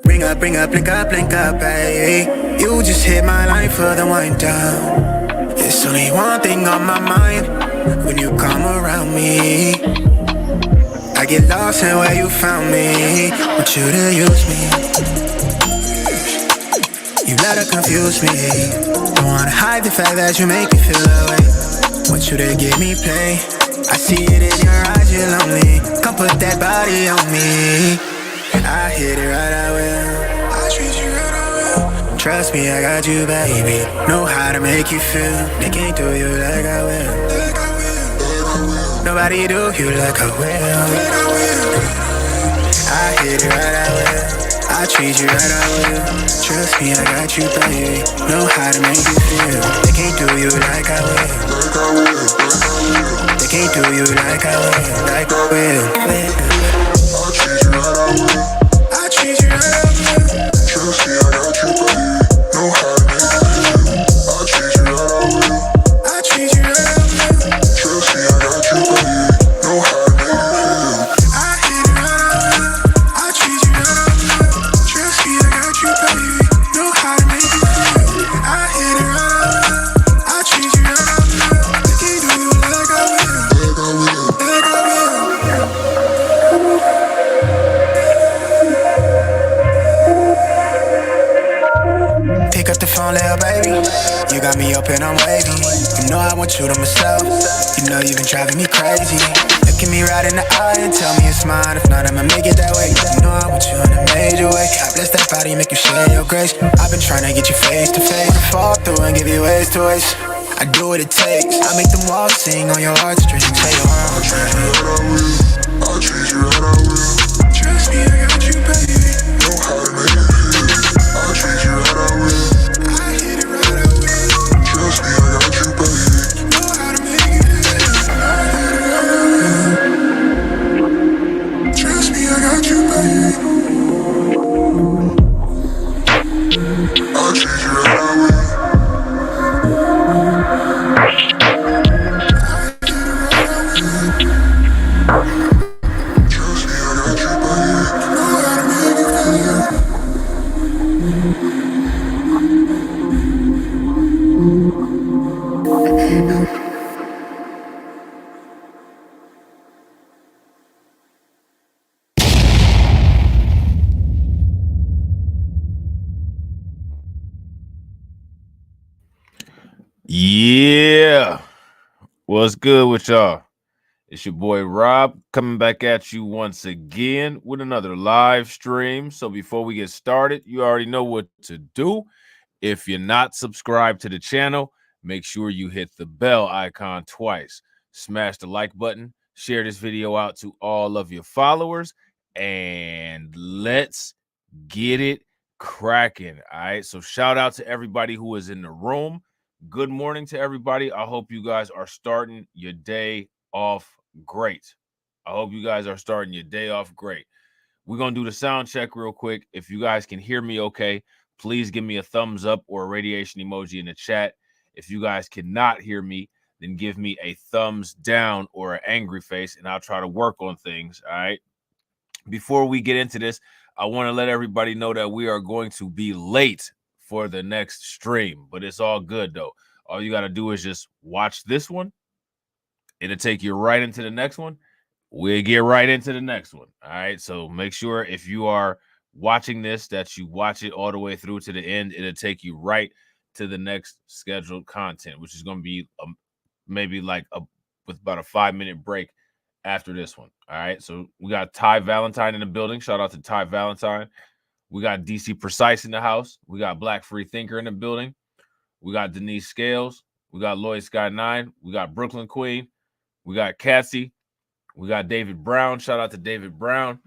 Bring up, link up, baby. You just hit my line for the wind down. It's only one thing on my mind when you come around me. I get lost in where you found me. Want you to use me. You let her confuse me. Don't wanna hide the fact that you make me feel that way. Want you to give me play. I see it in your eyes, you're lonely. Come put that body on me. I hit it right, I will. I treat you right, I will. Trust me, I got you, baby. Know how to make you feel. They can't do you like I will. Nobody do you like I will. I hit it right, I will. I treat you right, I will. Trust me, I got you, baby. Know how to make you feel. They can't do you like I will. They can't do you like I will. Like I will. I treat you right, I will. I treat you right, I will. Trust me, I got you, baby. Know how to make you feel. I treat you right, I will. I treat you right, I will. Trust me, I got you, baby. Know how to make you feel. I hit it right, I will. I treat you right, I will. Trust me, I got you, baby. Know how to make you feel. I hit it right, I will. I treat you right, I will. They can't do you like I will. Like I will. Pick up the phone, little baby. You got me up and I'm wavy. You know I want you to myself. You know you've been driving me crazy. Look at me right in the eye and tell me it's mine. If not, I'ma make it that way. You know I want you in a major way. I bless that body, make you share your grace. I've been trying to get you face to face. Fall through and give you ways to waste. I do what it takes. I make them walls sing on your heartstrings. Say your heart. I treat you right, I will. I treat you right, I will. Trust me, I got you, baby. Know how to make it feel. I treat you right, I will. I hit it right, I will. Trust me, I got you, baby. Know how to make it feel. I hit it right, I will. Trust me, I got you, baby. I treat you right, I will. Yeah. What's good with y'all? It's your boy Rob coming back at you once again with another live stream. So before we get started, you already know what to do. If you're not subscribed to the channel, make sure you hit the bell icon twice. Smash the like button, share this video out to all of your followers, and let's get it cracking. All right. So shout out to everybody who is in the room. Good morning to everybody. I hope you guys are starting your day off great. I hope you guys are starting your day off great. We're going to do the sound check real quick. If you guys can hear me okay, please give me a thumbs up or a radiation emoji in the chat. If you guys cannot hear me, then give me a thumbs down or an angry face, and I'll try to work on things. All right. Before we get into this, I want to let everybody know that we are going to be late for the next stream, but it's all good though. All you got to do is just watch this one. It'll take you right into the next one. We'll get right into the next one. All right. So make sure if you are watching this that you watch it all the way through to the end. It'll take you right to the next scheduled content, which is going to be maybe like with about a 5-minute break after this one. All right. So we got Ty Valentine in the building. Shout out to Ty Valentine. We got DC Precise in the house. We got Black Free Thinker in the building. We got Denise Scales. We got Lloyd Sky 9. We got Brooklyn Queen. We got Cassie. We got David Brown. Shout out to David Brown.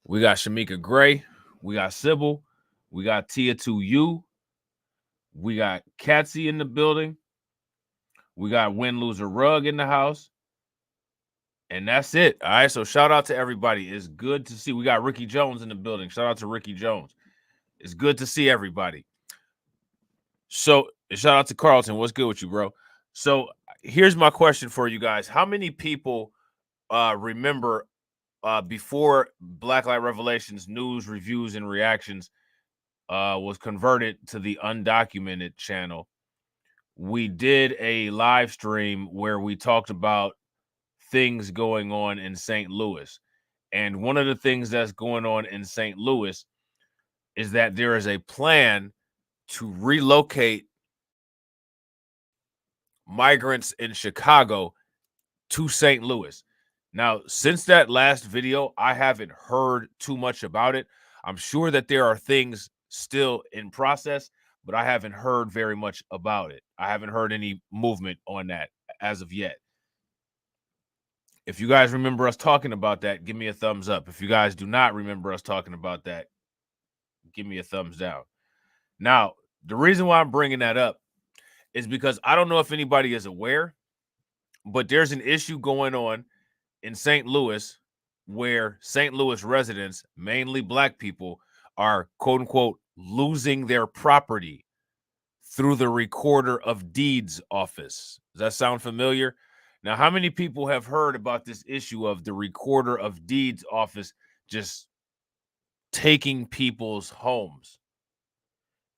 We got Shamika Gray. We got Sybil. We got Tia 2U. We got Katsy in the building. We got Win Loser Rug in the house. And that's it. All right. So shout out to everybody. It's good to see. We got Ricky Jones in the building. Shout out to Ricky Jones. It's good to see everybody. So shout out to Carlton. What's good with you, bro? So here's my question for you guys. How many people remember before Blacklight Revelations news, reviews, and reactions was converted to the Undocumented channel, we did a live stream where we talked about things going on in St. Louis. And one of the things that's going on in St. Louis is that there is a plan to relocate migrants in Chicago to St. Louis. Now, since that last video, I haven't heard too much about it. I'm sure that there are things still in process, but I haven't heard very much about it. I haven't heard any movement on that as of yet. If you guys remember us talking about that, give me a thumbs up. If you guys do not remember us talking about that, give me a thumbs down. Now, the reason why I'm bringing that up is because I don't know if anybody is aware, but there's an issue going on in St. Louis where St. Louis residents, mainly black people, are quote unquote losing their property through the Recorder of Deeds office. Does that sound familiar? Now, how many people have heard about this issue of the Recorder of Deeds office just taking people's homes?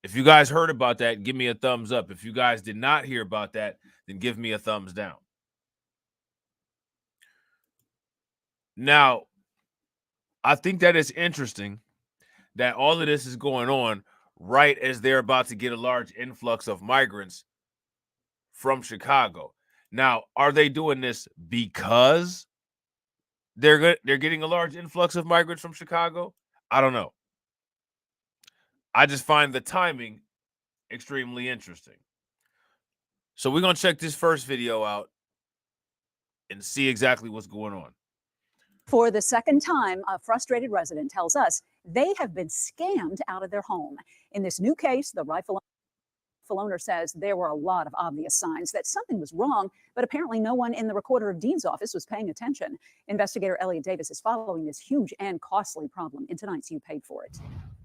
If you guys heard about that, give me a thumbs up. If you guys did not hear about that, then give me a thumbs down. Now, I think that it's interesting that all of this is going on right as they're about to get a large influx of migrants from Chicago. Now, are they doing this because they're getting a large influx of migrants from Chicago? I don't know. I just find the timing extremely interesting. So we're going to check this first video out and see exactly what's going on. For the second time, a frustrated resident tells us they have been scammed out of their home. In this new case, the rightful owner says there were a lot of obvious signs that something was wrong, but apparently no one in the Recorder of Deeds office was paying attention. Investigator Elliot Davis is following this huge and costly problem in tonight's You Paid For It.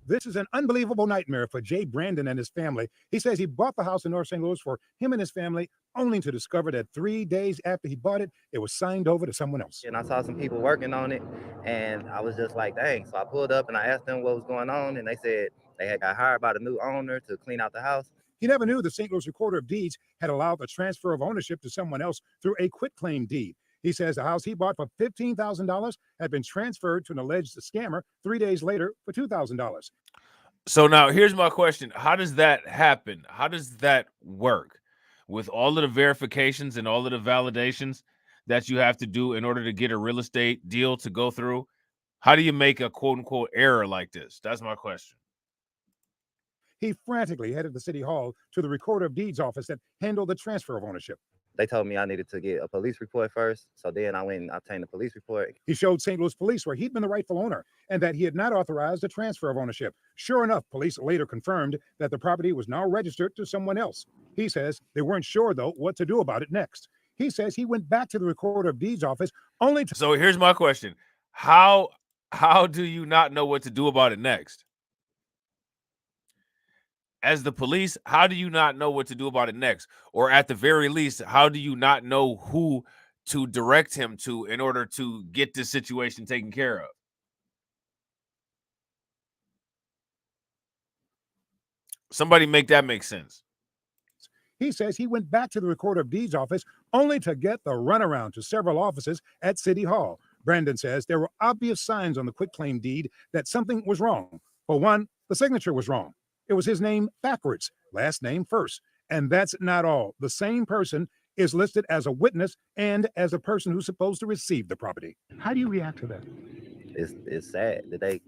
This is an unbelievable nightmare for Jay Brandon and his family. He says he bought the house in North St. Louis for him and his family, only to discover that 3 days after he bought it, it was signed over to someone else. And I saw some people working on it, and I was just like, dang. So I pulled up and I asked them what was going on, and they said they had got hired by the new owner to clean out the house. He never knew the St. Louis Recorder of Deeds had allowed the transfer of ownership to someone else through a quitclaim deed. He says the house he bought for $15,000 had been transferred to an alleged scammer 3 days later for $2,000. So now here's my question. How does that happen? How does that work? With all of the verifications and all of the validations that you have to do in order to get a real estate deal to go through, how do you make a quote unquote error like this? That's my question. He frantically headed to City Hall to the Recorder of Deeds office that handled the transfer of ownership. They told me I needed to get a police report first. So then I went and obtained a police report. He showed St. Louis police where he'd been the rightful owner and that he had not authorized the transfer of ownership. Sure enough, police later confirmed that the property was now registered to someone else. He says they weren't sure, though, what to do about it next. He says he went back to the Recorder of Deeds office only to... So here's my question. How do you not know what to do about it next? As the police, how do you not know what to do about it next? Or at the very least, how do you not know who to direct him to in order to get this situation taken care of? Somebody make that make sense. He says he went back to the Recorder of Deeds office only to get the runaround to several offices at City Hall. Brandon says there were obvious signs on the quitclaim deed that something was wrong. For one, the signature was wrong. It was his name backwards, last name first. And that's not all. The same person is listed as a witness and as a person who's supposed to receive the property. How do you react to that? It's sad that they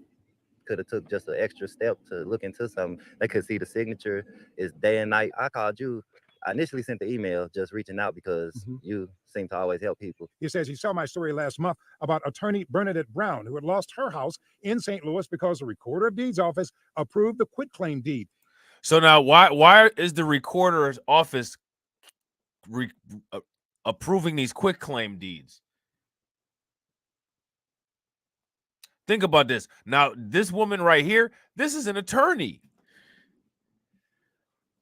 could have took just an extra step to look into something. They could see the signature is day and night. I called you. I initially sent the email just reaching out because you seem to always help people. He says he saw my story last month about attorney Bernadette Brown, who had lost her house in St. Louis because the Recorder of Deeds office approved the quitclaim deed. So now why is the Recorder's office approving these quitclaim deeds? Think about this. Now, this woman right here, this is an attorney.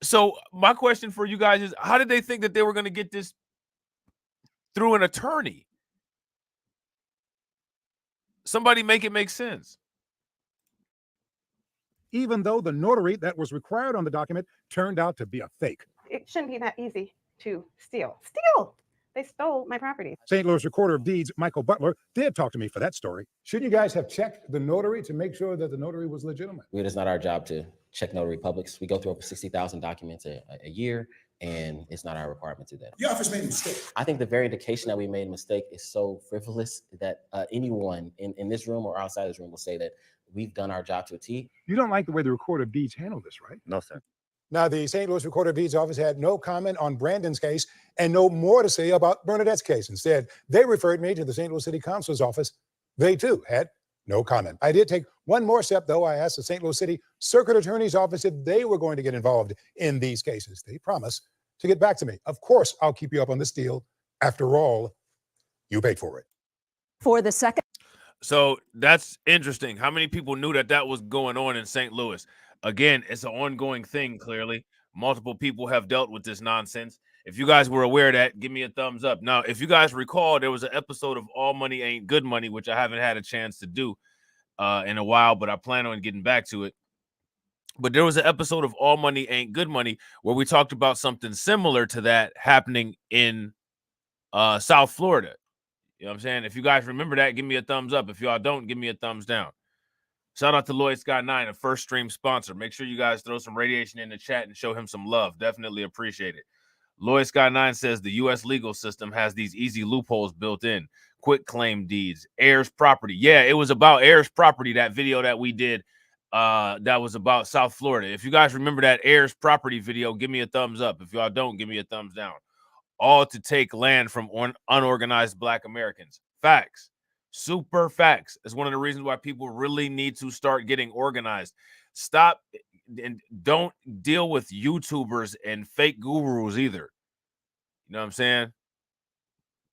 So my question for you guys is, how did they think that they were going to get this through an attorney? Somebody make it make sense. Even though the notary that was required on the document turned out to be a fake. It shouldn't be that easy to steal. Steal! They stole my property. St. Louis Recorder of Deeds Michael Butler did talk to me for that story. Should you guys have checked the notary to make sure that the notary was legitimate? It is not our job to check notary publics. We go through over 60,000 documents a year, and it's not our requirement to do that. The office made a mistake. I think the very indication that we made a mistake is so frivolous that anyone in this room or outside this room will say that we've done our job to a T. You don't like the way the Recorder of Deeds handled this, right? No, sir. Now, the St. Louis Recorder of Deeds office had no comment on Brandon's case and no more to say about Bernadette's case. Instead, they referred me to the St. Louis City Council's office. They, too, had no comment. I did take one more step, though. I asked the St. Louis City Circuit Attorney's Office if they were going to get involved in these cases. They promised to get back to me. Of course, I'll keep you up on this deal. After all, you paid for it. For the second. So that's interesting. How many people knew that that was going on in St. Louis? Again, it's an ongoing thing, clearly. Multiple people have dealt with this nonsense. If you guys were aware of that, give me a thumbs up. Now, if you guys recall, there was an episode of All Money Ain't Good Money, which I haven't had a chance to do in a while, but I plan on getting back to it. But there was an episode of All Money Ain't Good Money where we talked about something similar to that happening in South Florida. You know what I'm saying? If you guys remember that, give me a thumbs up. If y'all don't, give me a thumbs down. Shout out to Lloyd Scott 9, a first stream sponsor. Make sure you guys throw some radiation in the chat and show him some love. Definitely appreciate it. Lloyd Scott 9 says the U.S. legal system has these easy loopholes built in. Quick claim deeds, heirs property. Yeah, it was about heirs property, that video that we did that was about South Florida. If you guys remember that heirs property video, give me a thumbs up. If y'all don't, give me a thumbs down. All to take land from unorganized Black Americans. Facts. Super facts. It's one of the reasons why people really need to start getting organized. Stop and don't deal with YouTubers and fake gurus either. You know what I'm saying?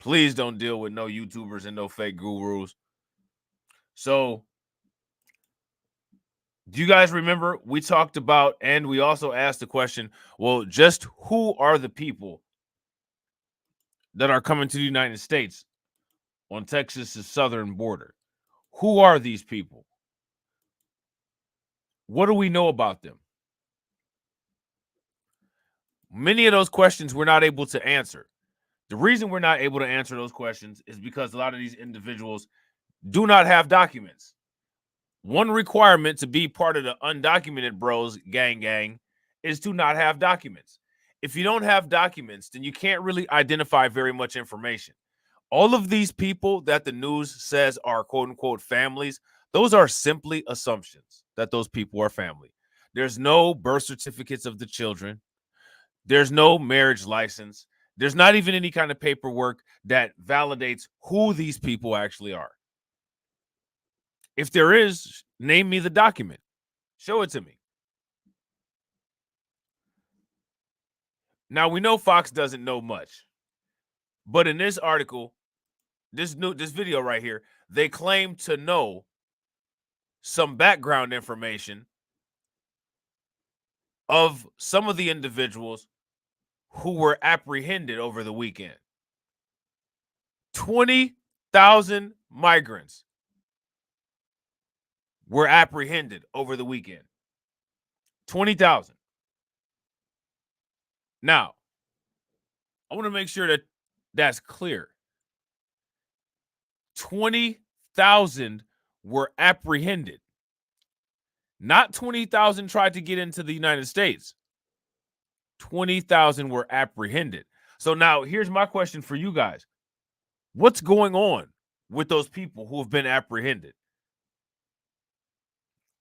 Please don't deal with no YouTubers and no fake gurus. So, do you guys remember we talked about, and we also asked the question, well, just who are the people that are coming to the United States on Texas's southern border? Who are these people? What do we know about them? Many of those questions we're not able to answer. The reason we're not able to answer those questions is because a lot of these individuals do not have documents. One requirement to be part of the undocumented bros gang is to not have documents. If you don't have documents, then you can't really identify very much information. All of these people that the news says are quote unquote families, those are simply assumptions that those people are family. There's no birth certificates of the children. There's no marriage license. There's not even any kind of paperwork that validates who these people actually are. If there is, name me the document. Show it to me. Now, we know Fox doesn't know much. But in this article, this video right here, they claim to know some background information of some of the individuals who were apprehended over the weekend. 20,000 migrants were apprehended over the weekend. 20,000. Now, I want to make sure that that's clear. 20,000 were apprehended. Not 20,000 tried to get into the United States. 20,000 were apprehended. So now here's my question for you guys. What's going on with those people who have been apprehended?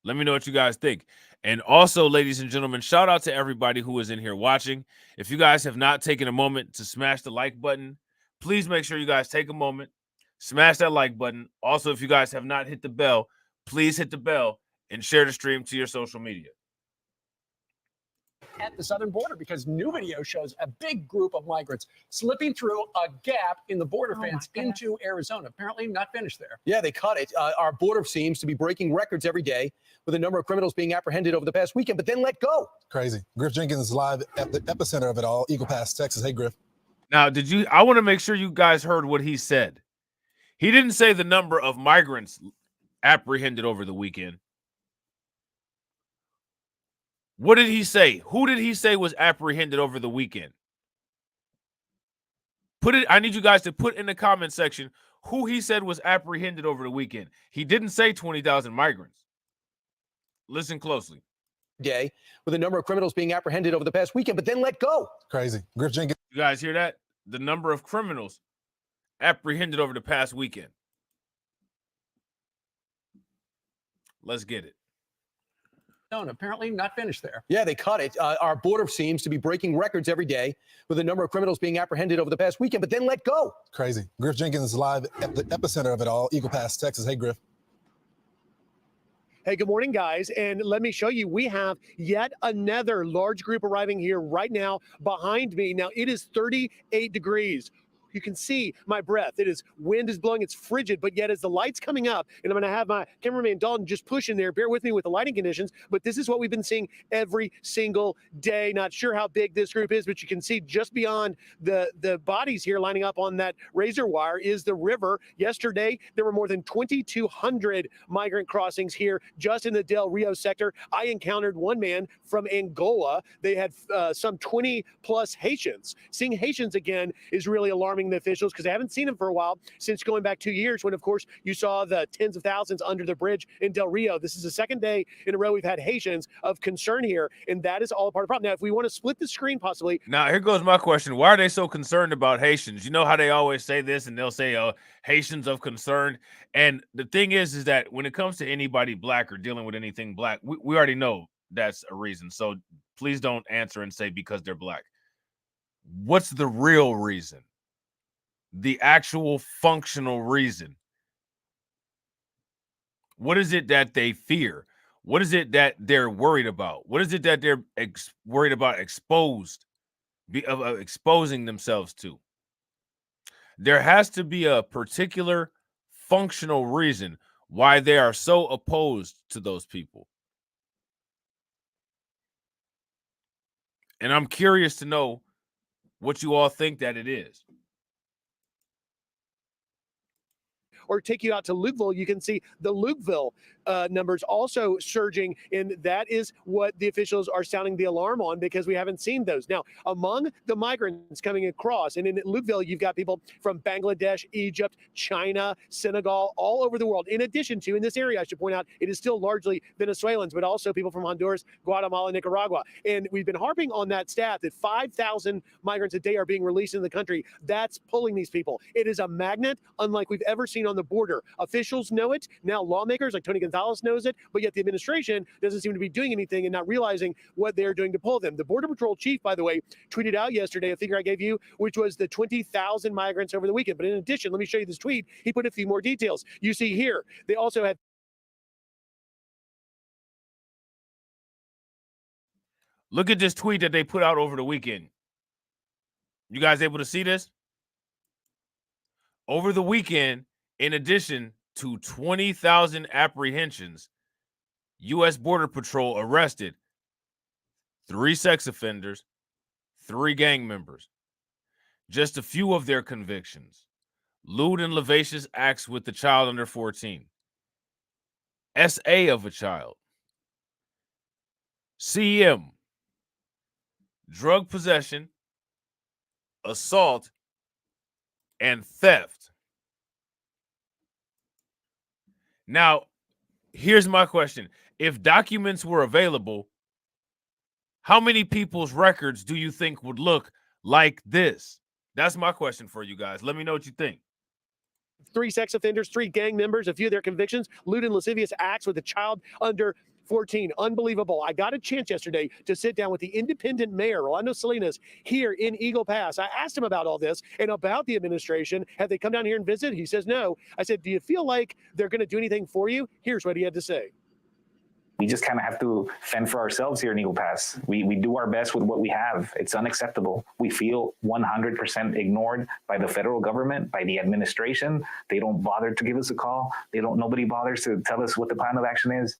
Let me know what you guys think. And also, ladies and gentlemen, shout out to everybody who is in here watching. If you guys have not taken a moment to smash the like button, please make sure you guys take a moment, smash that like button. Also, if you guys have not hit the bell, please hit the bell and share the stream to your social media. At the southern border, because new video shows a big group of migrants slipping through a gap in the border fence into Arizona. Apparently not finished there. Yeah, they cut it. Our border seems to be breaking records every day with a number of criminals being apprehended over the past weekend, but then let go. Crazy. Griff Jenkins is live at the epicenter of it all, Eagle Pass, Texas. Hey, Griff. Now, I want to make sure you guys heard what he said. He didn't say the number of migrants apprehended over the weekend. What did he say? Who did he say was apprehended over the weekend? I need you guys to put in the comment section who he said was apprehended over the weekend. He didn't say 20,000 migrants. Listen closely. Day, with a number of criminals being apprehended over the past weekend, but then let go. Crazy. Griff Jenkins. You guys hear that? The number of criminals apprehended over the past weekend. Let's get it. Apparently not finished there. Yeah, they cut it. Our border seems to be breaking records every day with a number of criminals being apprehended over the past weekend, but then let go. Crazy. Griff Jenkins is live at the epicenter of it all, Eagle Pass, Texas. Hey, Griff. Hey, good morning, guys. And let me show you, we have yet another large group arriving here right now behind me. Now, it is 38 degrees. You can see my breath. Wind is blowing. It's frigid, but yet as the light's coming up, and I'm going to have my cameraman Dalton just push in there. Bear with me with the lighting conditions, but this is what we've been seeing every single day. Not sure how big this group is, but you can see just beyond the bodies here lining up on that razor wire is the river. Yesterday, there were more than 2,200 migrant crossings here just in the Del Rio sector. I encountered one man from Angola. They had some 20 plus Haitians. Seeing Haitians again is really alarming the officials because they haven't seen them for a while, since going back 2 years when, of course, you saw the tens of thousands under the bridge in Del Rio. This is the second day in a row we've had Haitians of concern here, and that is all part of the problem. Now, if we want to split the screen possibly. Now, here goes my question. Why are they so concerned about Haitians? You know how they always say this, and they'll say, Haitians of concern. And the thing is that when it comes to anybody black or dealing with anything black, we already know that's a reason. So please don't answer and say because they're black. What's the real reason? The actual functional reason. What is it that they fear? What is it that they're worried about? What is it that they're worried about exposing themselves to? There has to be a particular functional reason why they are so opposed to those people. And I'm curious to know what you all think that it is. Or take you out to Lukeville, you can see the Lukeville numbers also surging, and that is what the officials are sounding the alarm on because we haven't seen those. Now, among the migrants coming across, and in Lukeville, you've got people from Bangladesh, Egypt, China, Senegal, all over the world. In addition to, in this area, I should point out, it is still largely Venezuelans, but also people from Honduras, Guatemala, Nicaragua. And we've been harping on that stat that 5,000 migrants a day are being released in the country. That's pulling these people. It is a magnet unlike we've ever seen on the border. Officials know it. Now lawmakers like Tony Gonzalez knows it, but yet the administration doesn't seem to be doing anything and not realizing what they're doing to pull them. The Border Patrol chief, by the way, tweeted out yesterday a figure I gave you, which was the 20,000 migrants over the weekend. But in addition, let me show you this tweet. He put a few more details. You see here, they also had. Look at this tweet that they put out over the weekend. You guys able to see this? Over the weekend, in addition to 20,000 apprehensions, U.S. Border Patrol arrested 3 sex offenders, 3 gang members. Just a few of their convictions: lewd and lascivious acts with the child under 14, SA of a child, CM, drug possession, assault, and theft. Now, here's my question. If documents were available, how many people's records do you think would look like this? That's my question for you guys. Let me know what you think. 3 sex offenders, 3 gang members, a few of their convictions, lewd and lascivious acts with a child under 14. Unbelievable. I got a chance yesterday to sit down with the independent mayor, Rolando Salinas, here in Eagle Pass. I asked him about all this and about the administration. Have they come down here and visit? He says no. I said, do you feel like they're going to do anything for you? Here's what he had to say. We just kind of have to fend for ourselves here in Eagle Pass. We do our best with what we have. It's unacceptable. We feel 100% ignored by the federal government, by the administration. They don't bother to give us a call. Nobody bothers to tell us what the plan of action is.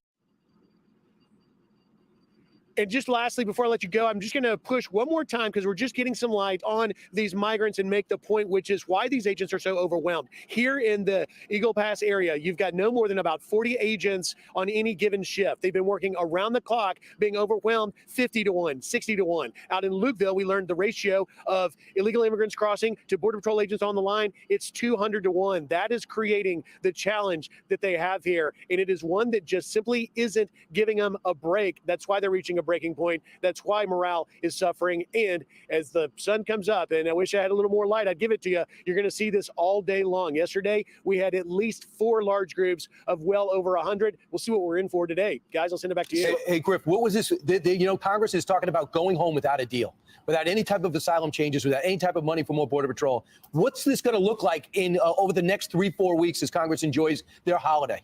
And just lastly, before I let you go, I'm just going to push one more time because we're just getting some light on these migrants and make the point, which is why these agents are so overwhelmed. Here in the Eagle Pass area, you've got no more than about 40 agents on any given shift. They've been working around the clock, being overwhelmed 50 to 1, 60 to 1. Out in Lukeville, we learned the ratio of illegal immigrants crossing to Border Patrol agents on the line. It's 200 to 1. That is creating the challenge that they have here. And it is one that just simply isn't giving them a break. That's why they're reaching a breaking point. That's why morale is suffering. And as the sun comes up, and I wish I had a little more light, I'd give it to you, you're going to see this all day long. Yesterday, we had at least 4 large groups of well over 100. We'll see what we're in for today. Guys, I'll send it back to you. Hey, Griff, what was this? Congress is talking about going home without a deal, without any type of asylum changes, without any type of money for more Border Patrol. What's this going to look like in over the next 3-4 weeks as Congress enjoys their holiday?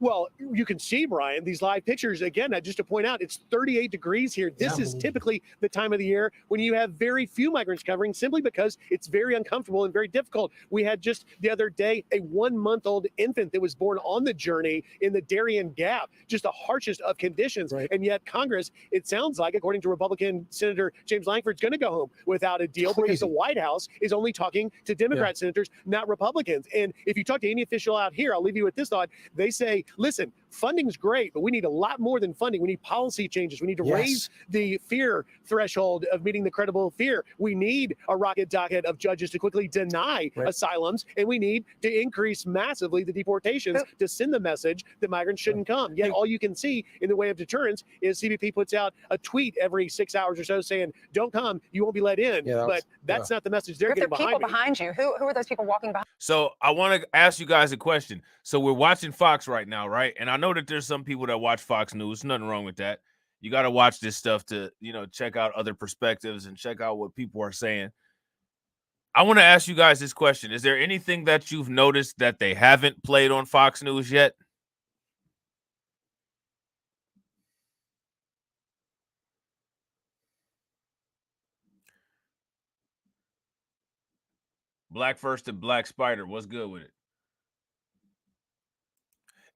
Well, you can see, Brian, these live pictures. Again, just to point out, it's 38 degrees here. This is typically the time of the year when you have very few migrants covering simply because it's very uncomfortable and very difficult. We had just the other day a 1-month-old infant that was born on the journey in the Darien Gap, just the harshest of conditions. Right. And yet Congress, it sounds like, according to Republican Senator James Lankford's going to go home without a deal because the White House is only talking to Democrat senators, not Republicans. And if you talk to any official out here, I'll leave you with this thought. They say, listen, funding's great, but we need a lot more than funding. We need policy changes. We need to raise the fear threshold of meeting the credible fear. We need a rocket docket of judges to quickly deny asylums, and we need to increase massively the deportations to send the message that migrants shouldn't come. Yet all you can see in the way of deterrence is CBP puts out a tweet every 6 hours or so saying, don't come, you won't be let in. But that's not the message they're getting behind. People behind you. Who are those people walking behind? So I want to ask you guys a question. So we're watching Fox right now, right? And I know that there's some people that watch Fox News. Nothing wrong with that. You got to watch this stuff to, check out other perspectives and check out what people are saying. I want to ask you guys this question. Is there anything that you've noticed that they haven't played on Fox News yet? Black First and Black Spider, what's good with it?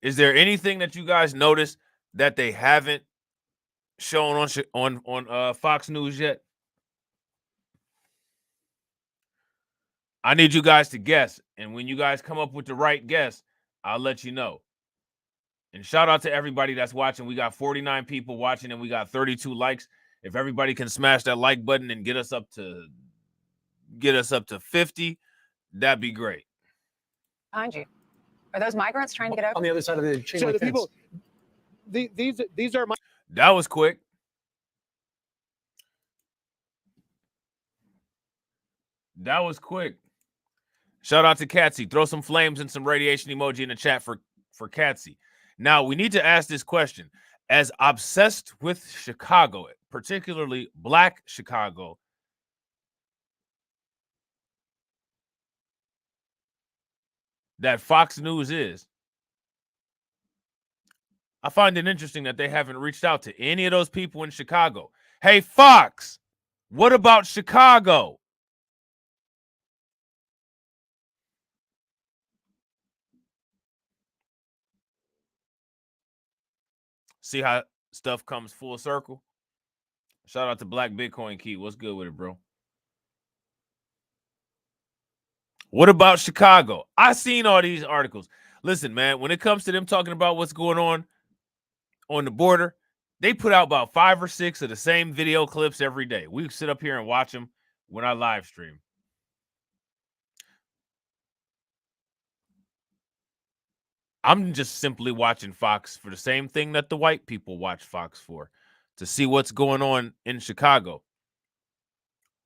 Is there anything that you guys noticed that they haven't shown on Fox News yet? I need you guys to guess, and when you guys come up with the right guess, I'll let you know. And shout out to everybody that's watching. We got 49 people watching, and we got 32 likes. If everybody can smash that like button and get us up to 50, that'd be great. Behind you. Are those migrants trying to get over? On the other side of the chain link fence. People, these are my. That was quick. That was quick. Shout out to Katsy. Throw some flames and some radiation emoji in the chat for Katsy. Now, we need to ask this question. As obsessed with Chicago, particularly Black Chicago, that Fox News is, I find it interesting that they haven't reached out to any of those people in Chicago. Hey, Fox, what about Chicago? See how stuff comes full circle? Shout out to Black Bitcoin Key. What's good with it, bro? What about Chicago? I seen all these articles. Listen, man, when it comes to them talking about what's going on the border, they put out about 5 or 6 of the same video clips every day. We sit up here and watch them when I live stream. I'm just simply watching Fox for the same thing that the white people watch Fox for, to see what's going on in Chicago.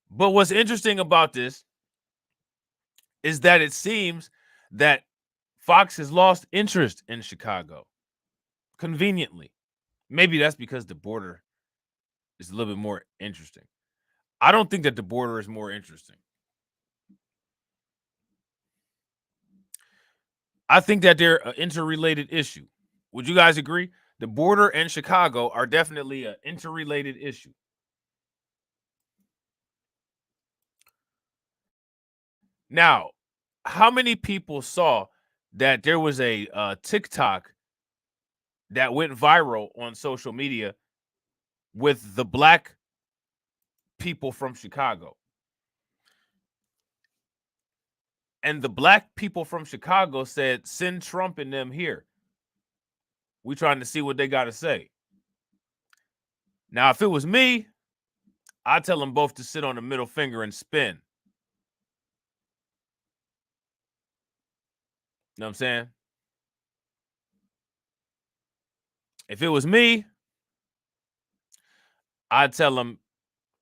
But what's interesting about this is that it seems that Fox has lost interest in Chicago, conveniently. Maybe that's because the border is a little bit more interesting. I don't think that the border is more interesting. I think that they're an interrelated issue. Would you guys agree? The border and Chicago are definitely an interrelated issue. Now, how many people saw that there was a TikTok that went viral on social media with the black people from Chicago. And the black people from Chicago said, send Trump and them here. We trying to see what they got to say. Now, if it was me, I'd tell them both to sit on the middle finger and spin. You know what I'm saying? If it was me, I'd tell them,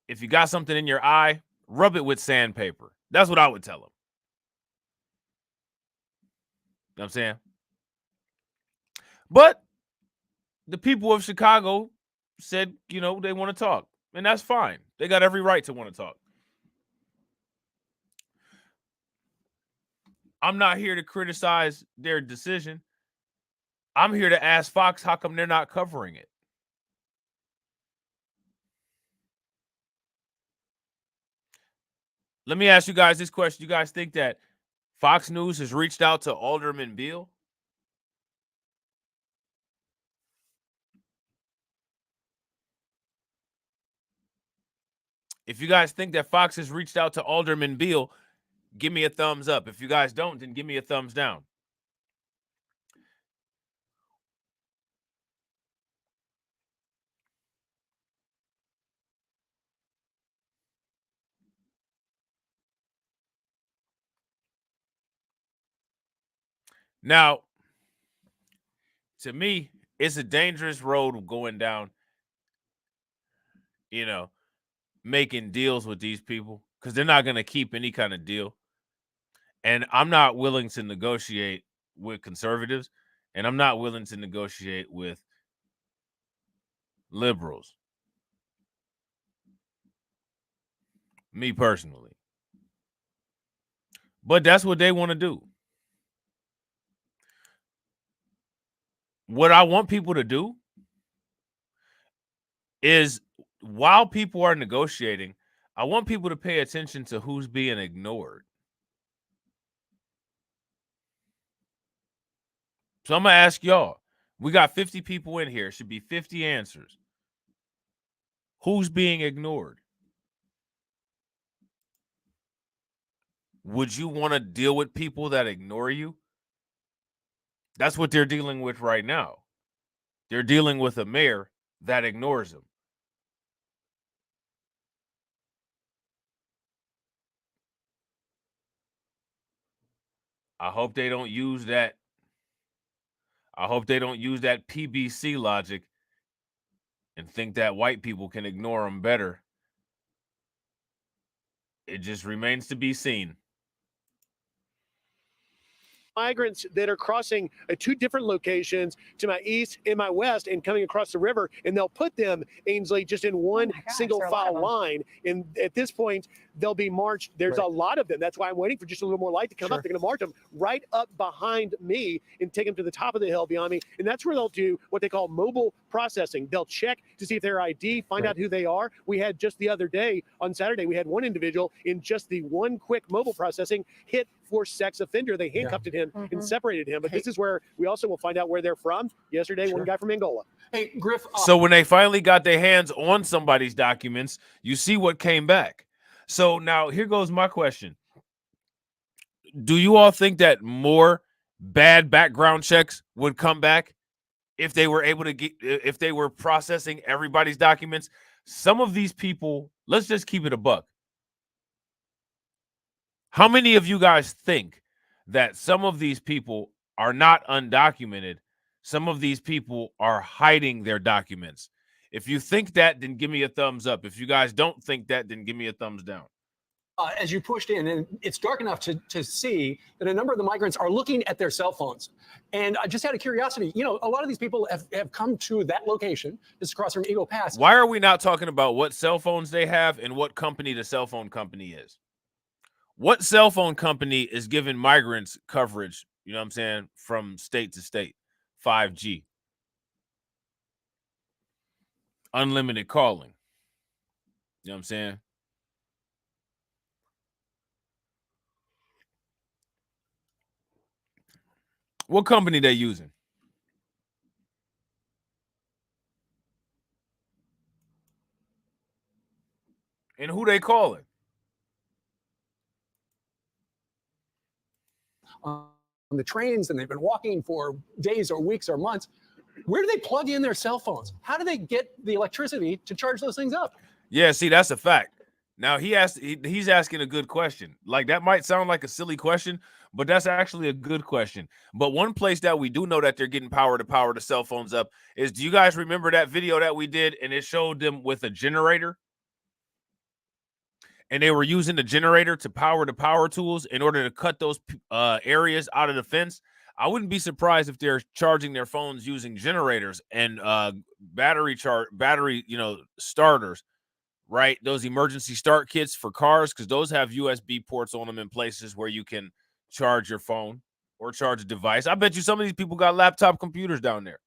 if you got something in your eye, rub it with sandpaper. That's what I would tell them. You know what I'm saying? But the people of Chicago said, you know, they want to talk. And that's fine. They got every right to want to talk. I'm not here to criticize their decision. I'm here to ask Fox how come they're not covering it. Let me ask you guys this question. You guys think that Fox News has reached out to Alderman Beale? If you guys think that Fox has reached out to Alderman Beale, give me a thumbs up. If you guys don't, then give me a thumbs down. Now, to me, it's a dangerous road going down, you know, making deals with these people because they're not going to keep any kind of deal. And I'm not willing to negotiate with conservatives, and I'm not willing to negotiate with liberals. Me personally. But that's what they want to do. What I want people to do is, while people are negotiating, I want people to pay attention to who's being ignored. So I'm going to ask y'all. We got 50 people in here. It should be 50 answers. Who's being ignored? Would you want to deal with people that ignore you? That's what they're dealing with right now. They're dealing with a mayor that ignores them. I hope they don't use that. I hope they don't use that PBC logic and think that white people can ignore them better. It just remains to be seen. Migrants that are crossing two different locations, to my east and my west, and coming across the river, and they'll put them, Ainsley, just in one single file line. And at this point, they'll be marched. There's a lot of them. That's why I'm waiting for just a little more light to come up. They're going to march them right up behind me and take them to the top of the hill beyond me. And that's where they'll do what they call mobile processing. They'll check to see if their ID, find out who they are. We had just the other day on Saturday, we had one individual in just the one quick mobile processing hit for sex offender. They handcuffed him and separated him. But this is where we also will find out where they're from. Yesterday, one guy from Angola. Hey, Griff. So when they finally got their hands on somebody's documents, you see what came back. So now here goes my question. Do you all think that more bad background checks would come back if they were able to get, if they were processing everybody's documents? Some of these people, let's just keep it a buck. How many of you guys think that some of these people are not undocumented? Some of these people are hiding their documents. If you think that, then give me a thumbs up. If you guys don't think that, then give me a thumbs down. As you pushed in, and it's dark enough to see that a number of the migrants are looking at their cell phones. And I just out of curiosity, you know, a lot of these people have come to that location, just across from Eagle Pass. Why are we not talking about what cell phones they have and what company the cell phone company is? What cell phone company is giving migrants coverage, you know what I'm saying, from state to state? 5G. Unlimited calling. You know what I'm saying? What company they using? And who they calling? On the trains, and they've been walking for days or weeks or months. Where do they plug in their cell phones? How do they get the electricity to charge those things up? Yeah, see, that's a fact. Now he's asking a good question. Like, that might sound like a silly question, but that's actually a good question. But one place that we do know that they're getting power to power the cell phones up is, do you guys remember that video that we did and it showed them with a generator? And they were using the generator to power the power tools in order to cut those areas out of the fence. I wouldn't be surprised if they're charging their phones using generators and battery, starters, right? Those emergency start kits for cars, because those have USB ports on them in places where you can charge your phone or charge a device. I bet you some of these people got laptop computers down there.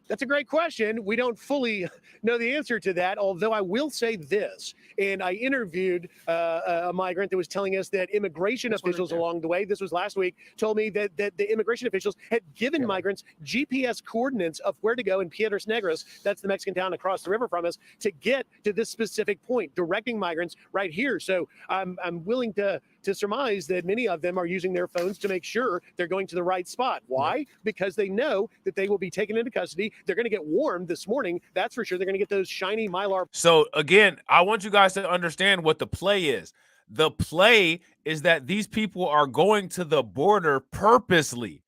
That's a great question. We don't fully know the answer to that, although I will say this. And I interviewed a migrant that was telling us that immigration officials along the way, this was last week, told me that the immigration officials had given migrants GPS coordinates of where to go in Piedras Negras, that's the Mexican town across the river from us, to get to this specific point, directing migrants right here. So I'm willing to surmise that many of them are using their phones to make sure they're going to the right spot. Why? Because they know that they will be taken into custody. They're going to get warmed this morning. That's for sure. They're going to get those shiny Mylar. So again, I want you guys to understand what the play is. The play is that these people are going to the border purposely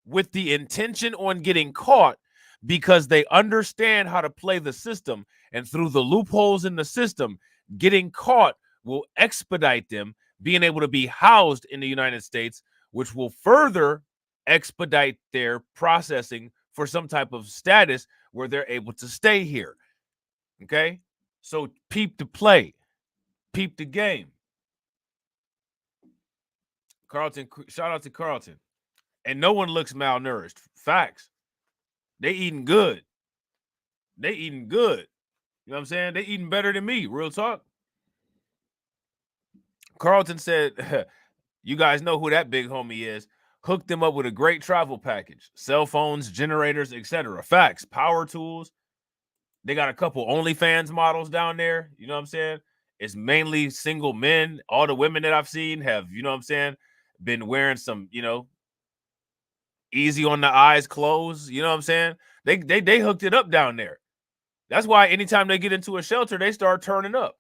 with the intention on getting caught, because they understand how to play the system. And through the loopholes in the system, getting caught will expedite them being able to be housed in the United States, which will further expedite their processing for some type of status where they're able to stay here. Okay? So peep the play. Peep the game. Carlton, shout out to Carlton. And no one looks malnourished. Facts. They eating good. They eating good. You know what I'm saying? They eating better than me. Real talk. Carlton said, you guys know who that big homie is. Hooked them up with a great travel package. Cell phones, generators, etc. Facts. Power tools. They got a couple OnlyFans models down there. You know what I'm saying? It's mainly single men. All the women that I've seen have, you know what I'm saying, been wearing some, easy on the eyes clothes. You know what I'm saying? They hooked it up down there. That's why anytime they get into a shelter, they start turning up.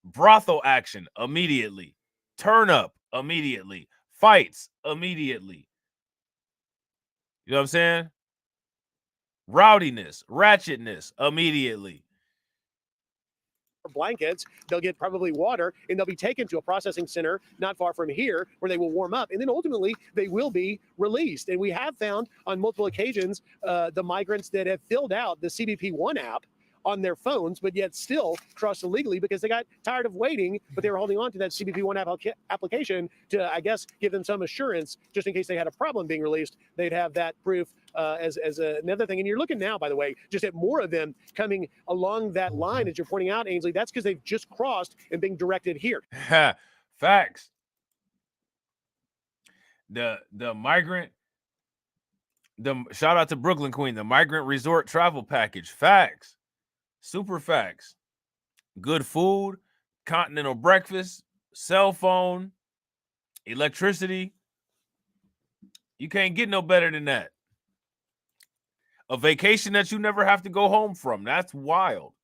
Brothel action immediately. Turn up immediately. Fights immediately. You know what I'm saying? Rowdiness, ratchetness immediately. Blankets, they'll get probably water, and they'll be taken to a processing center not far from here where they will warm up, and then ultimately they will be released. And we have found on multiple occasions the migrants that have filled out the CBP One app on their phones, but yet still crossed illegally because they got tired of waiting, but they were holding on to that CBP One application to, I guess, give them some assurance just in case they had a problem being released. They'd have that proof as another thing. And you're looking now, by the way, just at more of them coming along that line, as you're pointing out, Ainsley. That's because they've just crossed and being directed here. Facts. The migrant, shout out to Brooklyn Queen, the migrant resort travel package. Facts. Super facts. Good food, continental breakfast, cell phone, electricity. You can't get no better than that. A vacation that you never have to go home from. That's wild.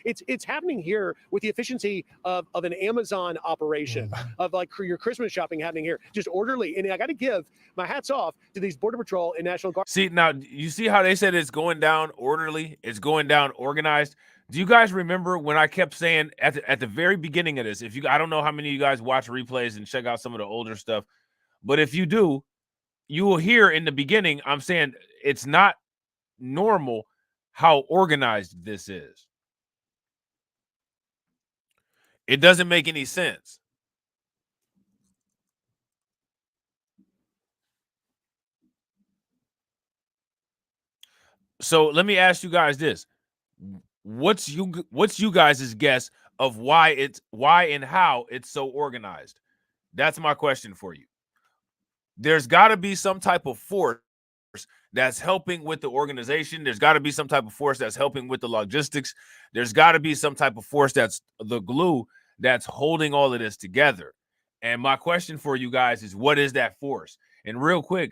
It's happening here with the efficiency of an Amazon operation, of like your Christmas shopping happening here, just orderly. And I got to give my hats off to these Border Patrol and National Guard. See, now you see how they said it's going down orderly, it's going down organized. Do you guys remember when I kept saying at the very beginning of this, I don't know how many of you guys watch replays and check out some of the older stuff, but if you do, you will hear in the beginning, I'm saying it's not normal how organized this is. It doesn't make any sense. So let me ask you guys this. What's you guys' guess of why and how it's so organized? That's my question for you. There's got to be some type of force that's helping with the organization. There's got to be some type of force that's helping with the logistics. There's got to be some type of force that's the glue that's holding all of this together. And my question for you guys is, what is that force? And real quick,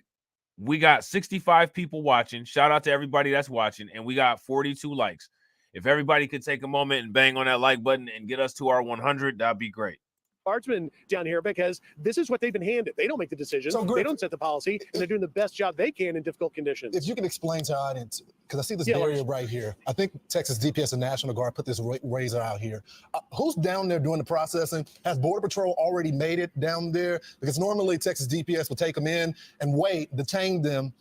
we got 65 people watching. Shout out to everybody that's watching. And we got 42 likes. If everybody could take a moment and bang on that like button and get us to our 100, that'd be great. Guardsmen down here, because this is what they've been handed. They don't make the decisions. So, they don't set the policy, and they're doing the best job they can in difficult conditions. If you can explain to our audience, because I see this barrier right here. I think Texas DPS and National Guard put this razor out here. Who's down there doing the processing? Has Border Patrol already made it down there? Because normally Texas DPS will take them in and wait, detain them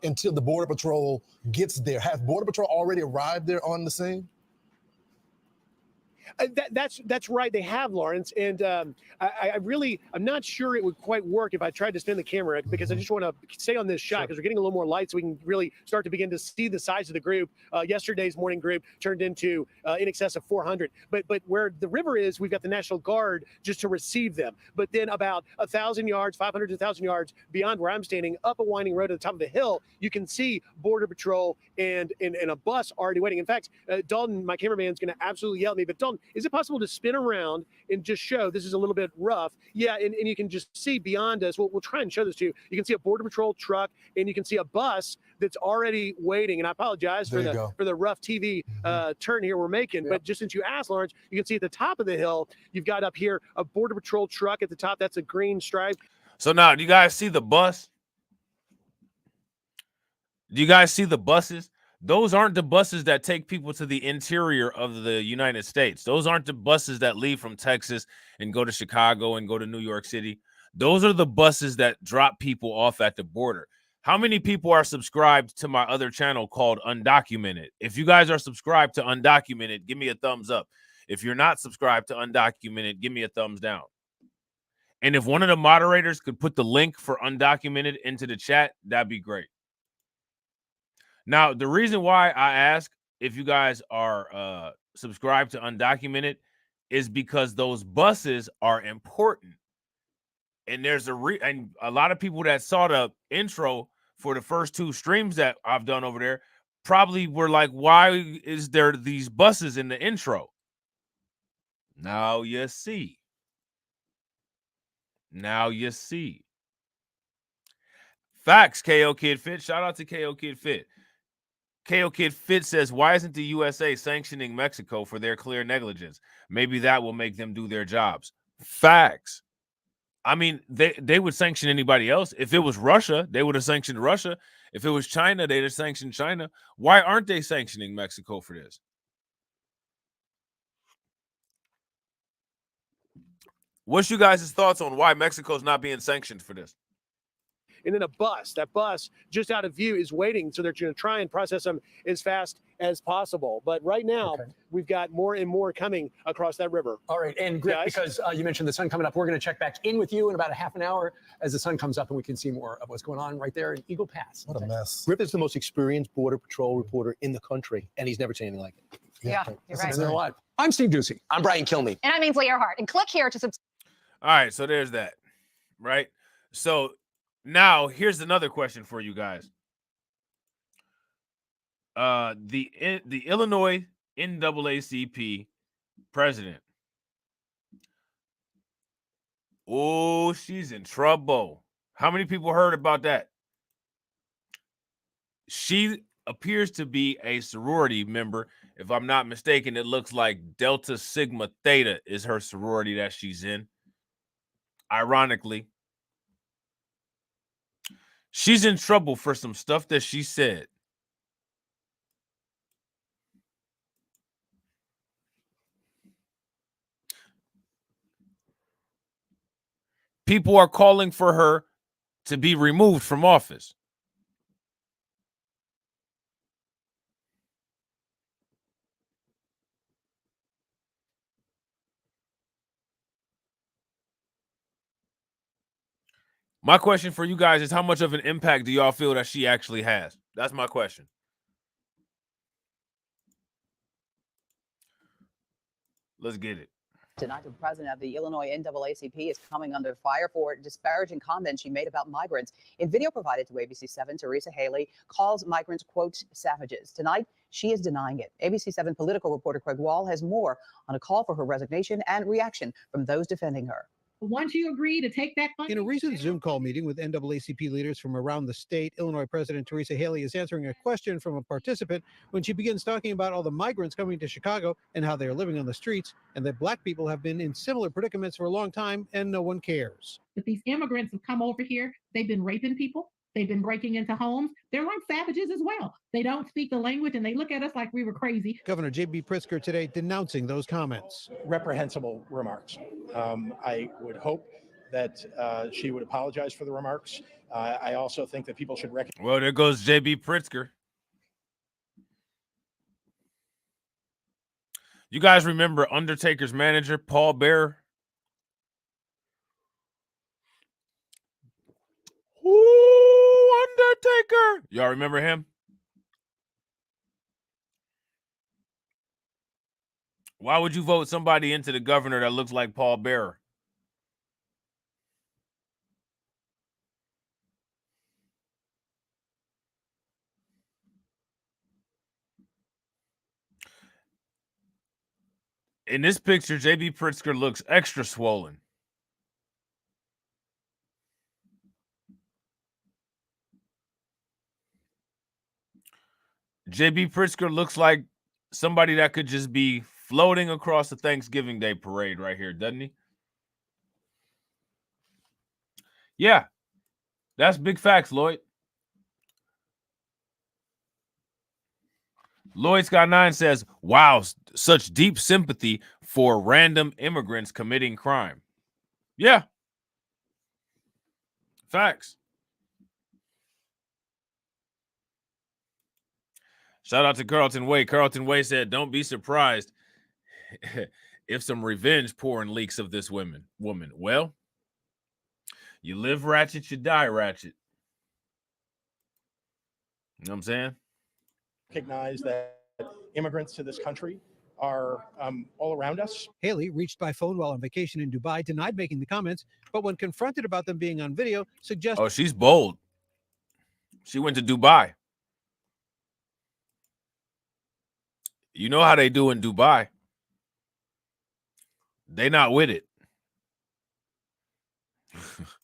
until the Border Patrol gets there. Has Border Patrol already arrived there on the scene? That's right. They have, Lawrence, and I'm not sure it would quite work if I tried to spin the camera, because I just want to stay on this shot because we're getting a little more light so we can really start to begin to see the size of the group. Yesterday's morning group turned into in excess of 400, but where the river is, we've got the National Guard just to receive them. But then about 1,000 yards, 500 to 1,000 yards beyond where I'm standing, up a winding road at the top of the hill, you can see Border Patrol and a bus already waiting. In fact, Dalton, my cameraman, is going to absolutely yell at me, but Dalton, is it possible to spin around and just show this is a little bit rough? Yeah, and you can just see beyond us. We'll try and show this to you. You can see a Border Patrol truck, and you can see a bus that's already waiting. And I apologize for the rough TV turn here we're making. Yep. But just since you asked, Lawrence, you can see at the top of the hill, you've got up here a Border Patrol truck at the top. That's a green stripe. So now, do you guys see the bus? Do you guys see the buses? Those aren't the buses that take people to the interior of the United States. Those aren't the buses that leave from Texas and go to Chicago and go to New York City. Those are the buses that drop people off at the border. How many people are subscribed to my other channel called Undocumented? If you guys are subscribed to Undocumented, give me a thumbs up. If you're not subscribed to Undocumented, give me a thumbs down. And if one of the moderators could put the link for Undocumented into the chat, that'd be great. Now, the reason why I ask if you guys are subscribed to Undocumented is because those buses are important. And there's a lot of people that saw the intro for the first two streams that I've done over there probably were like, why is there these buses in the intro? Now you see. Now you see. Facts, KO Kid Fit. Shout out to KO Kid Fit. KO Kid Fit says, why isn't the USA sanctioning Mexico for their clear negligence? Maybe that will make them do their jobs. Facts. I mean, they would sanction anybody else. If it was Russia, they would have sanctioned Russia. If it was China, they'd have sanctioned China. Why aren't they sanctioning Mexico for this? What's you guys' thoughts on why Mexico's not being sanctioned for this? And then that bus just out of view is waiting. So they're going to try and process them as fast as possible. But right now, we've got more and more coming across that river. All right. And Griff, because you mentioned the sun coming up, we're going to check back in with you in about a half an hour as the sun comes up and we can see more of what's going on right there in Eagle Pass. What a mess. Griff is the most experienced Border Patrol reporter in the country, and he's never seen anything like it. Yeah, you're right. And they're alive. I'm Steve Ducey. I'm Brian Kilmeade. And I'm Ainsley Earhart. And click here to subscribe. All right, so there's that, right? So now here's another question for you guys. The Illinois NAACP president. Oh, she's in trouble. How many people heard about that? She appears to be a sorority member. If I'm not mistaken, it looks like Delta Sigma Theta is her sorority that she's in. Ironically, she's in trouble for some stuff that she said. People are calling for her to be removed from office. My question for you guys is, how much of an impact do y'all feel that she actually has? That's my question. Let's get it. Tonight, the president of the Illinois NAACP is coming under fire for disparaging comments she made about migrants. In video provided to ABC 7, Teresa Haley calls migrants, quote, savages. Tonight, she is denying it. ABC 7 political reporter Craig Wall has more on a call for her resignation and reaction from those defending her. Once you agree to take that funding. In a recent Zoom call meeting with NAACP leaders from around the state, Illinois President Teresa Haley is answering a question from a participant when she begins talking about all the migrants coming to Chicago and how they are living on the streets, and that Black people have been in similar predicaments for a long time and no one cares. But these immigrants have come over here. They've been raping people. They've been breaking into homes. They're like savages as well. They don't speak the language and they look at us like we were crazy. Governor J.B. Pritzker today denouncing those comments. Reprehensible remarks. I would hope that she would apologize for the remarks. I also think that people should recognize. Well, there goes J.B. Pritzker. You guys remember Undertaker's manager, Paul Bearer? Ooh, Undertaker. Y'all remember him? Why would you vote somebody into the governor that looks like Paul Bearer? In this picture, J.B. Pritzker looks extra swollen. J.B. Pritzker looks like somebody that could just be floating across the Thanksgiving Day parade right here, doesn't he? Yeah, that's big facts, Lloyd. Lloyd Scott 9 says, wow, such deep sympathy for random immigrants committing crime. Yeah. Facts. Shout out to Carlton Way. Carlton Way said, don't be surprised if some revenge porn leaks of this woman. Well, you live ratchet, you die ratchet. You know what I'm saying? Recognize that immigrants to this country are all around us. Haley, reached by phone while on vacation in Dubai, denied making the comments, but when confronted about them being on video, suggested... Oh, she's bold. She went to Dubai. You know how they do in Dubai. They not with it.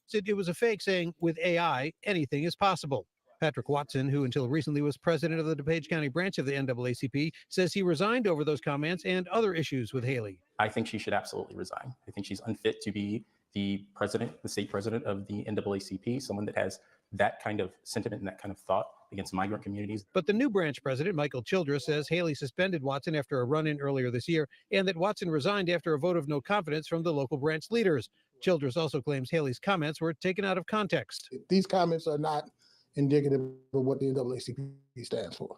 Said it was a fake, saying, with AI, anything is possible. Patrick Watson, who until recently was president of the DuPage County branch of the NAACP, says he resigned over those comments and other issues with Haley. I think she should absolutely resign. I think she's unfit to be the state president of the NAACP, someone that has that kind of sentiment and that kind of thought against migrant communities. But the new branch president, Michael Childress, says Haley suspended Watson after a run-in earlier this year and that Watson resigned after a vote of no confidence from the local branch leaders. Childress also claims Haley's comments were taken out of context. These comments are not indicative of what the NAACP stands for.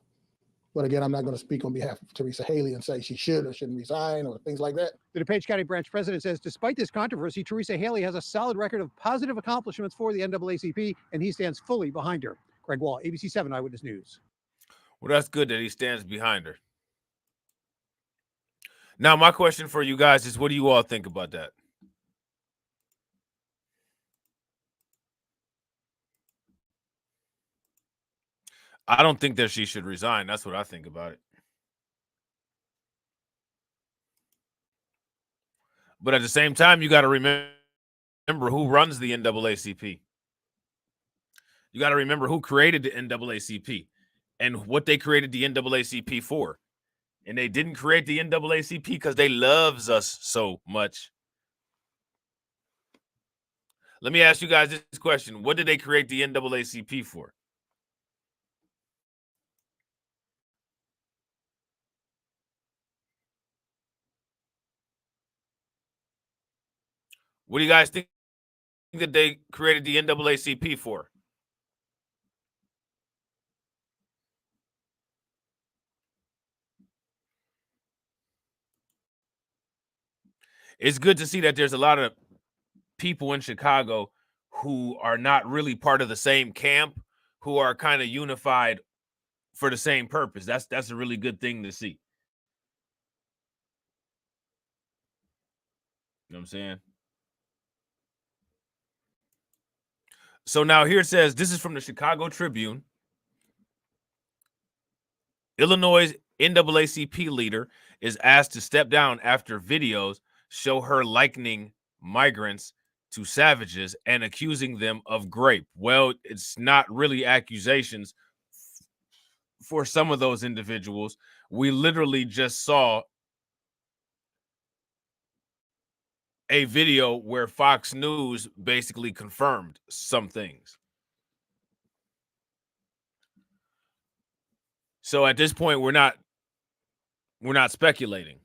But again, I'm not going to speak on behalf of Teresa Haley and say she should or shouldn't resign or things like that. The DuPage County branch president says despite this controversy, Teresa Haley has a solid record of positive accomplishments for the NAACP, and he stands fully behind her. Craig Wall, ABC 7 Eyewitness News. Well, that's good that he stands behind her. Now, my question for you guys is, what do you all think about that? I don't think that she should resign. That's what I think about it. But at the same time, you got to remember who runs the NAACP. You got to remember who created the NAACP and what they created the NAACP for. And they didn't create the NAACP because they loves us so much. Let me ask you guys this question. What did they create the NAACP for? What do you guys think that they created the NAACP for? It's good to see that there's a lot of people in Chicago who are not really part of the same camp, who are kind of unified for the same purpose. That's a really good thing to see. You know what I'm saying? So now here it says, this is from the Chicago Tribune. Illinois' NAACP leader is asked to step down after videos show her likening migrants to savages and accusing them of rape. Well, it's not really accusations for some of those individuals. We literally just saw a video where Fox News basically confirmed some things. So at this point, we're not speculating,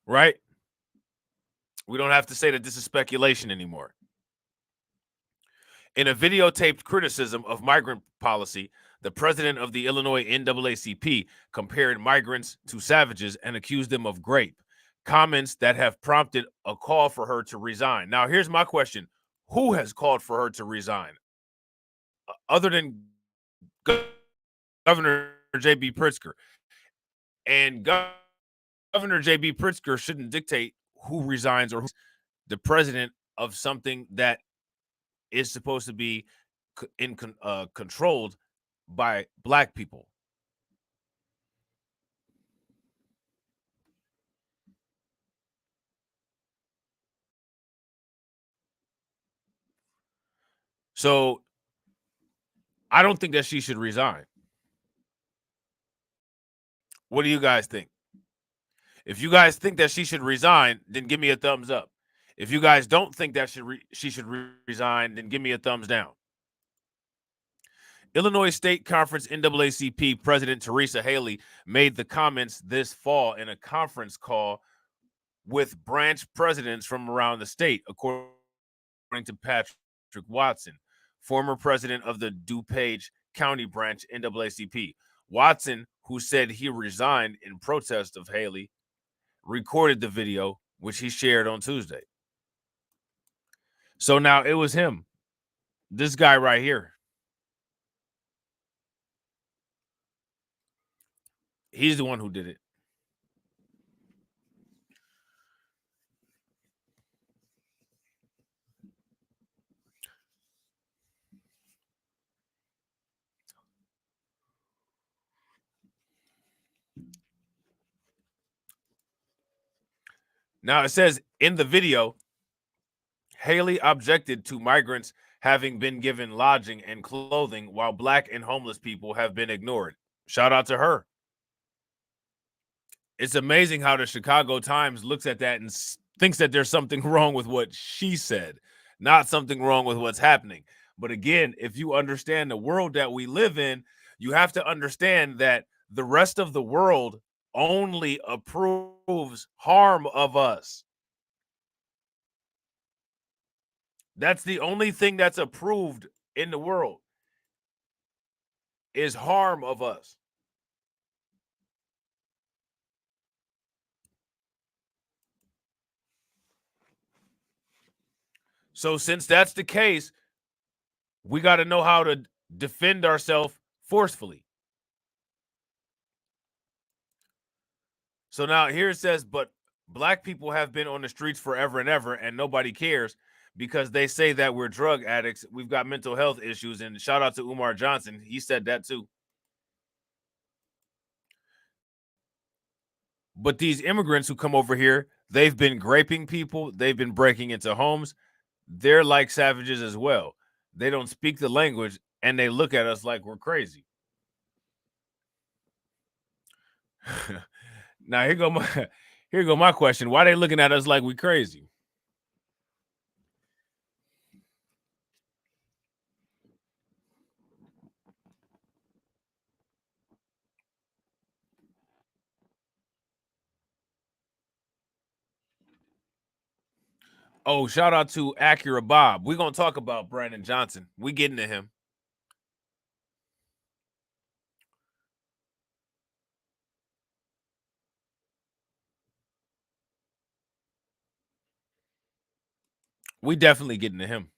right? We don't have to say that this is speculation anymore. In a videotaped criticism of migrant policy, the president of the Illinois NAACP compared migrants to savages and accused them of rape, comments that have prompted a call for her to resign. Now, here's my question. Who has called for her to resign? Other than Governor J.B. Pritzker. And Governor J.B. Pritzker shouldn't dictate who resigns or who's the president of something that is supposed to be controlled by black people. So I don't think that she should resign. What do you guys think? If you guys think that she should resign, then give me a thumbs up. If you guys don't think that she should resign, then give me a thumbs down. Illinois State Conference NAACP President Teresa Haley made the comments this fall in a conference call with branch presidents from around the state, according to Patrick Watson, former president of the DuPage County branch NAACP. Watson, who said he resigned in protest of Haley, recorded the video, which he shared on Tuesday. So now it was him, this guy right here. He's the one who did it. Now it says in the video, Haley objected to migrants having been given lodging and clothing while black and homeless people have been ignored. Shout out to her. It's amazing how the Chicago Times looks at that and thinks that there's something wrong with what she said, not something wrong with what's happening. But again, if you understand the world that we live in, you have to understand that the rest of the world only approves harm of us. That's the only thing that's approved in the world is harm of us. So since that's the case, we got to know how to defend ourselves forcefully. So now here it says, but black people have been on the streets forever and ever, and nobody cares because they say that we're drug addicts. We've got mental health issues. And shout out to Umar Johnson. He said that too. But these immigrants who come over here, they've been raping people. They've been breaking into homes. They're like savages as well. They don't speak the language, and they look at us like we're crazy. Now here go my question. Why are they looking at us like we crazy? Oh, shout out to Acura Bob. We're going to talk about Brandon Johnson. We getting to him. We definitely getting to him.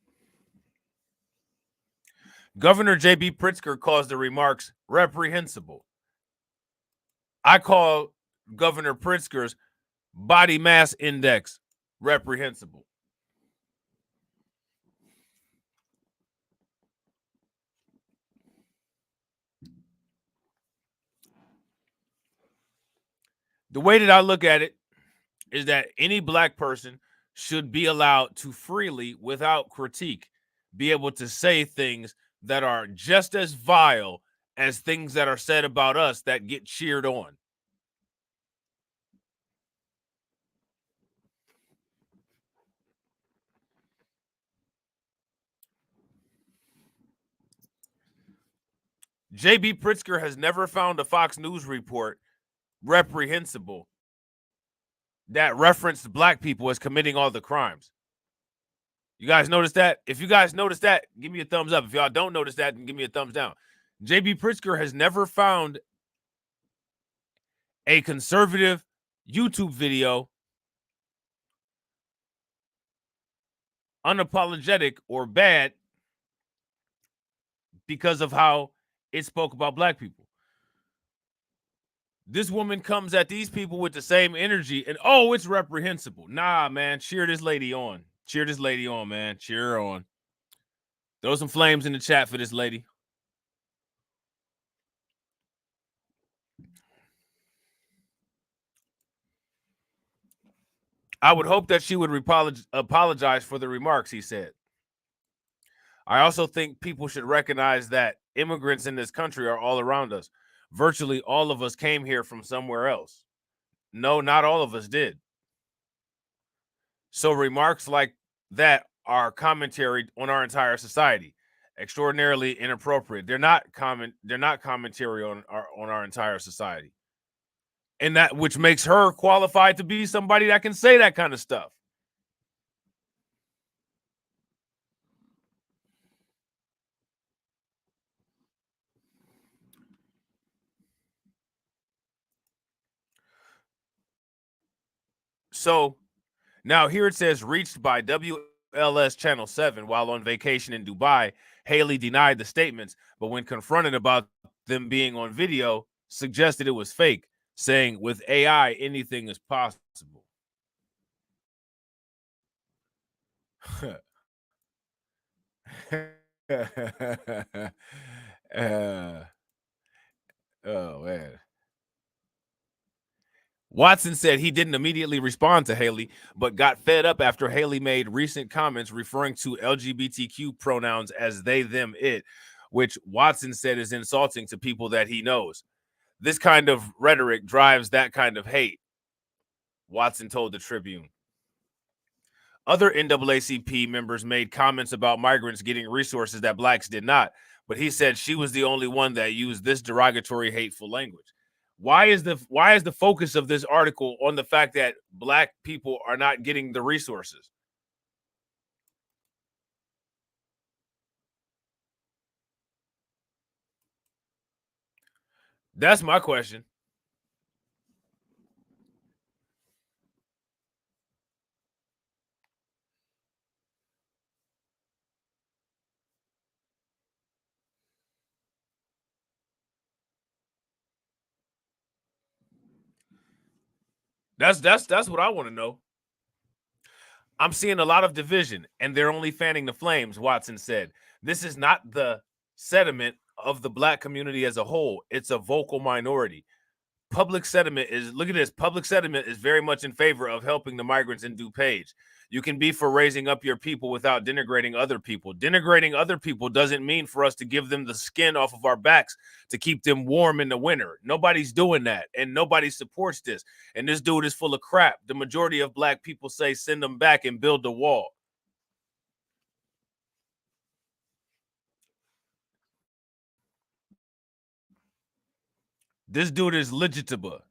Governor J.B. Pritzker calls the remarks reprehensible. I call Governor Pritzker's Body mass index, reprehensible. The way that I look at it is that any black person should be allowed to freely, without critique, be able to say things that are just as vile as things that are said about us that get cheered on. J.B. Pritzker has never found a Fox News report reprehensible that referenced black people as committing all the crimes. You guys notice that? If you guys notice that, give me a thumbs up. If y'all don't notice that, then give me a thumbs down. J.B. Pritzker has never found a conservative YouTube video unapologetic or bad because of how it spoke about black people. This woman comes at these people with the same energy and, oh, it's reprehensible. Nah, man, cheer this lady on. Cheer this lady on, man. Cheer her on. Throw some flames in the chat for this lady. I would hope that she would apologize for the remarks, he said. I also think people should recognize that immigrants in this country are all around us. Virtually all of us came here from somewhere else. No, not all of us did. So remarks like that are commentary on our entire society. Extraordinarily inappropriate. They're not commentary on our entire society. And that which makes her qualified to be somebody that can say that kind of stuff. So now here it says, reached by WLS Channel 7 while on vacation in Dubai, Haley denied the statements, but when confronted about them being on video, suggested it was fake, saying with AI, anything is possible. Oh, man. Watson said he didn't immediately respond to Haley, but got fed up after Haley made recent comments referring to LGBTQ pronouns as they, them, it, which Watson said is insulting to people that he knows. This kind of rhetoric drives that kind of hate, Watson told the Tribune. Other NAACP members made comments about migrants getting resources that blacks did not, but he said she was the only one that used this derogatory, hateful language. Why is the focus of this article on the fact that black people are not getting the resources? That's my question. That's what I want to know. I'm seeing a lot of division, and they're only fanning the flames, Watson said. This is not the sentiment of the black community as a whole. It's a vocal minority. Public sentiment is, look at this, public sentiment is very much in favor of helping the migrants in DuPage. You can be for raising up your people without denigrating other people. Denigrating other people doesn't mean for us to give them the skin off of our backs to keep them warm in the winter. Nobody's doing that, and nobody supports this. And this dude is full of crap. The majority of black people say send them back and build the wall. This dude is legitimate.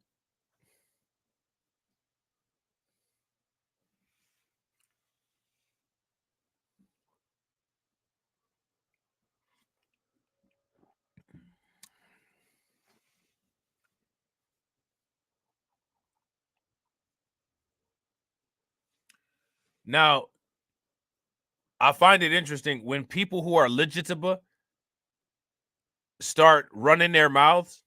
Now, I find it interesting when people who are legitimate start running their mouths.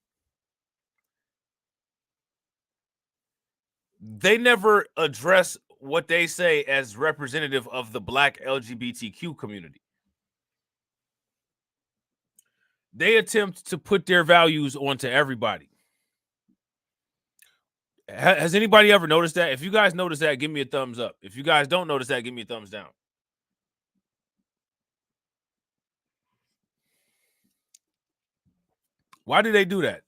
they never address what they say as representative of the Black LGBTQ community. They attempt to put their values onto everybody. Has anybody ever noticed that? If you guys notice that, give me a thumbs up. If you guys don't notice that, give me a thumbs down. Why do they do that?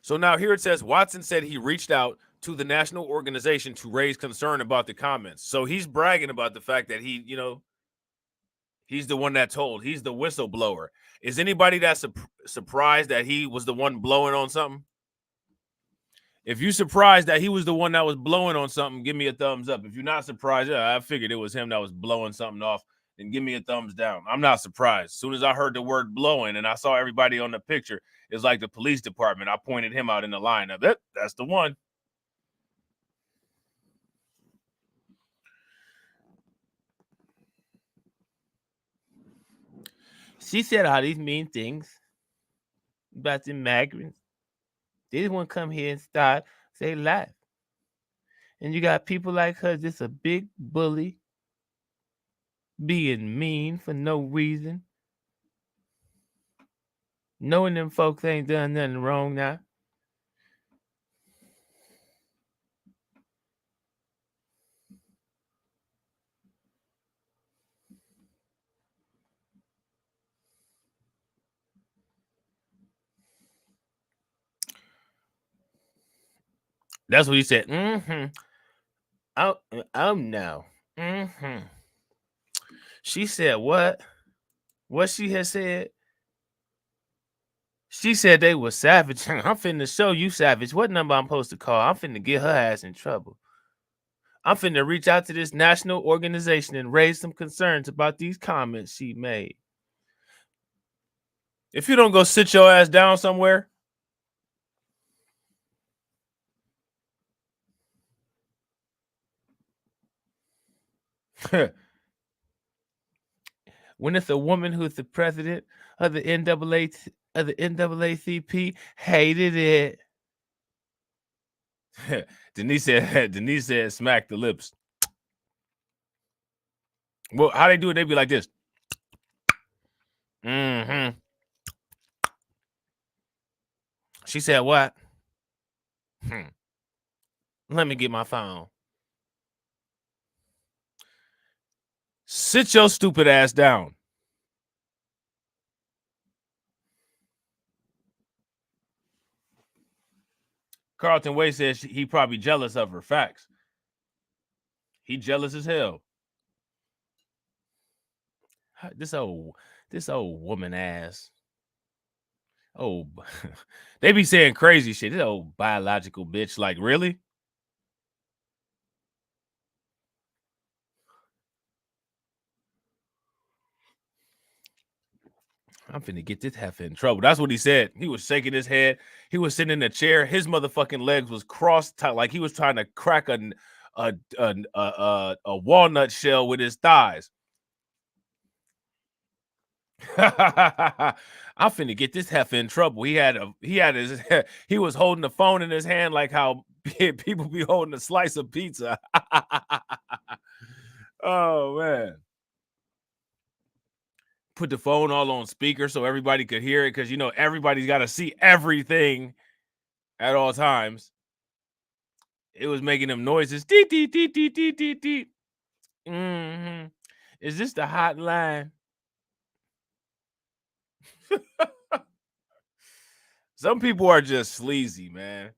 So now here it says Watson said he reached out to the national organization to raise concern about the comments. So he's bragging about the fact that he, he's the one that told. He's the whistleblower. Is anybody that surprised that he was the one blowing on something? If you're surprised that he was the one that was blowing on something, give me a thumbs up. If you're not surprised, yeah, I figured it was him that was blowing something off, then give me a thumbs down. I'm not surprised. As soon as I heard the word blowing and I saw everybody on the picture, it's like the police department. I pointed him out in the lineup. That's the one. She said all these mean things about the migrants. They just want to come here and start their life. And you got people like her, just a big bully, being mean for no reason. Knowing them folks ain't done nothing wrong now. That's what he said. Oh no. She said what? What she had said? She said they were savage. I'm finna show you savage. What number I'm supposed to call? I'm finna get her ass in trouble. I'm finna reach out to this national organization and raise some concerns about these comments she made. If you don't go sit your ass down somewhere, when it's a woman who's the president of the NAACP, hated it. Denise said, smack the lips. Well, how they do it? They be like this. She said, what? Let me get my phone. Sit your stupid ass down. Carlton Way says he probably jealous of her. Facts. He jealous as hell. This old woman ass. Oh, they be saying crazy shit. This old biological bitch. Like, really? I'm finna get this heifer in trouble. That's what he said. He was shaking his head. He was sitting in a chair. His motherfucking legs was crossed, like he was trying to crack a walnut shell with his thighs. I'm finna get this heifer in trouble. He was holding the phone in his hand like how people be holding a slice of pizza. Oh man. Put the phone all on speaker so everybody could hear it, because everybody's got to see everything at all times. It was making them noises. Is this the hotline? Some people are just sleazy, man.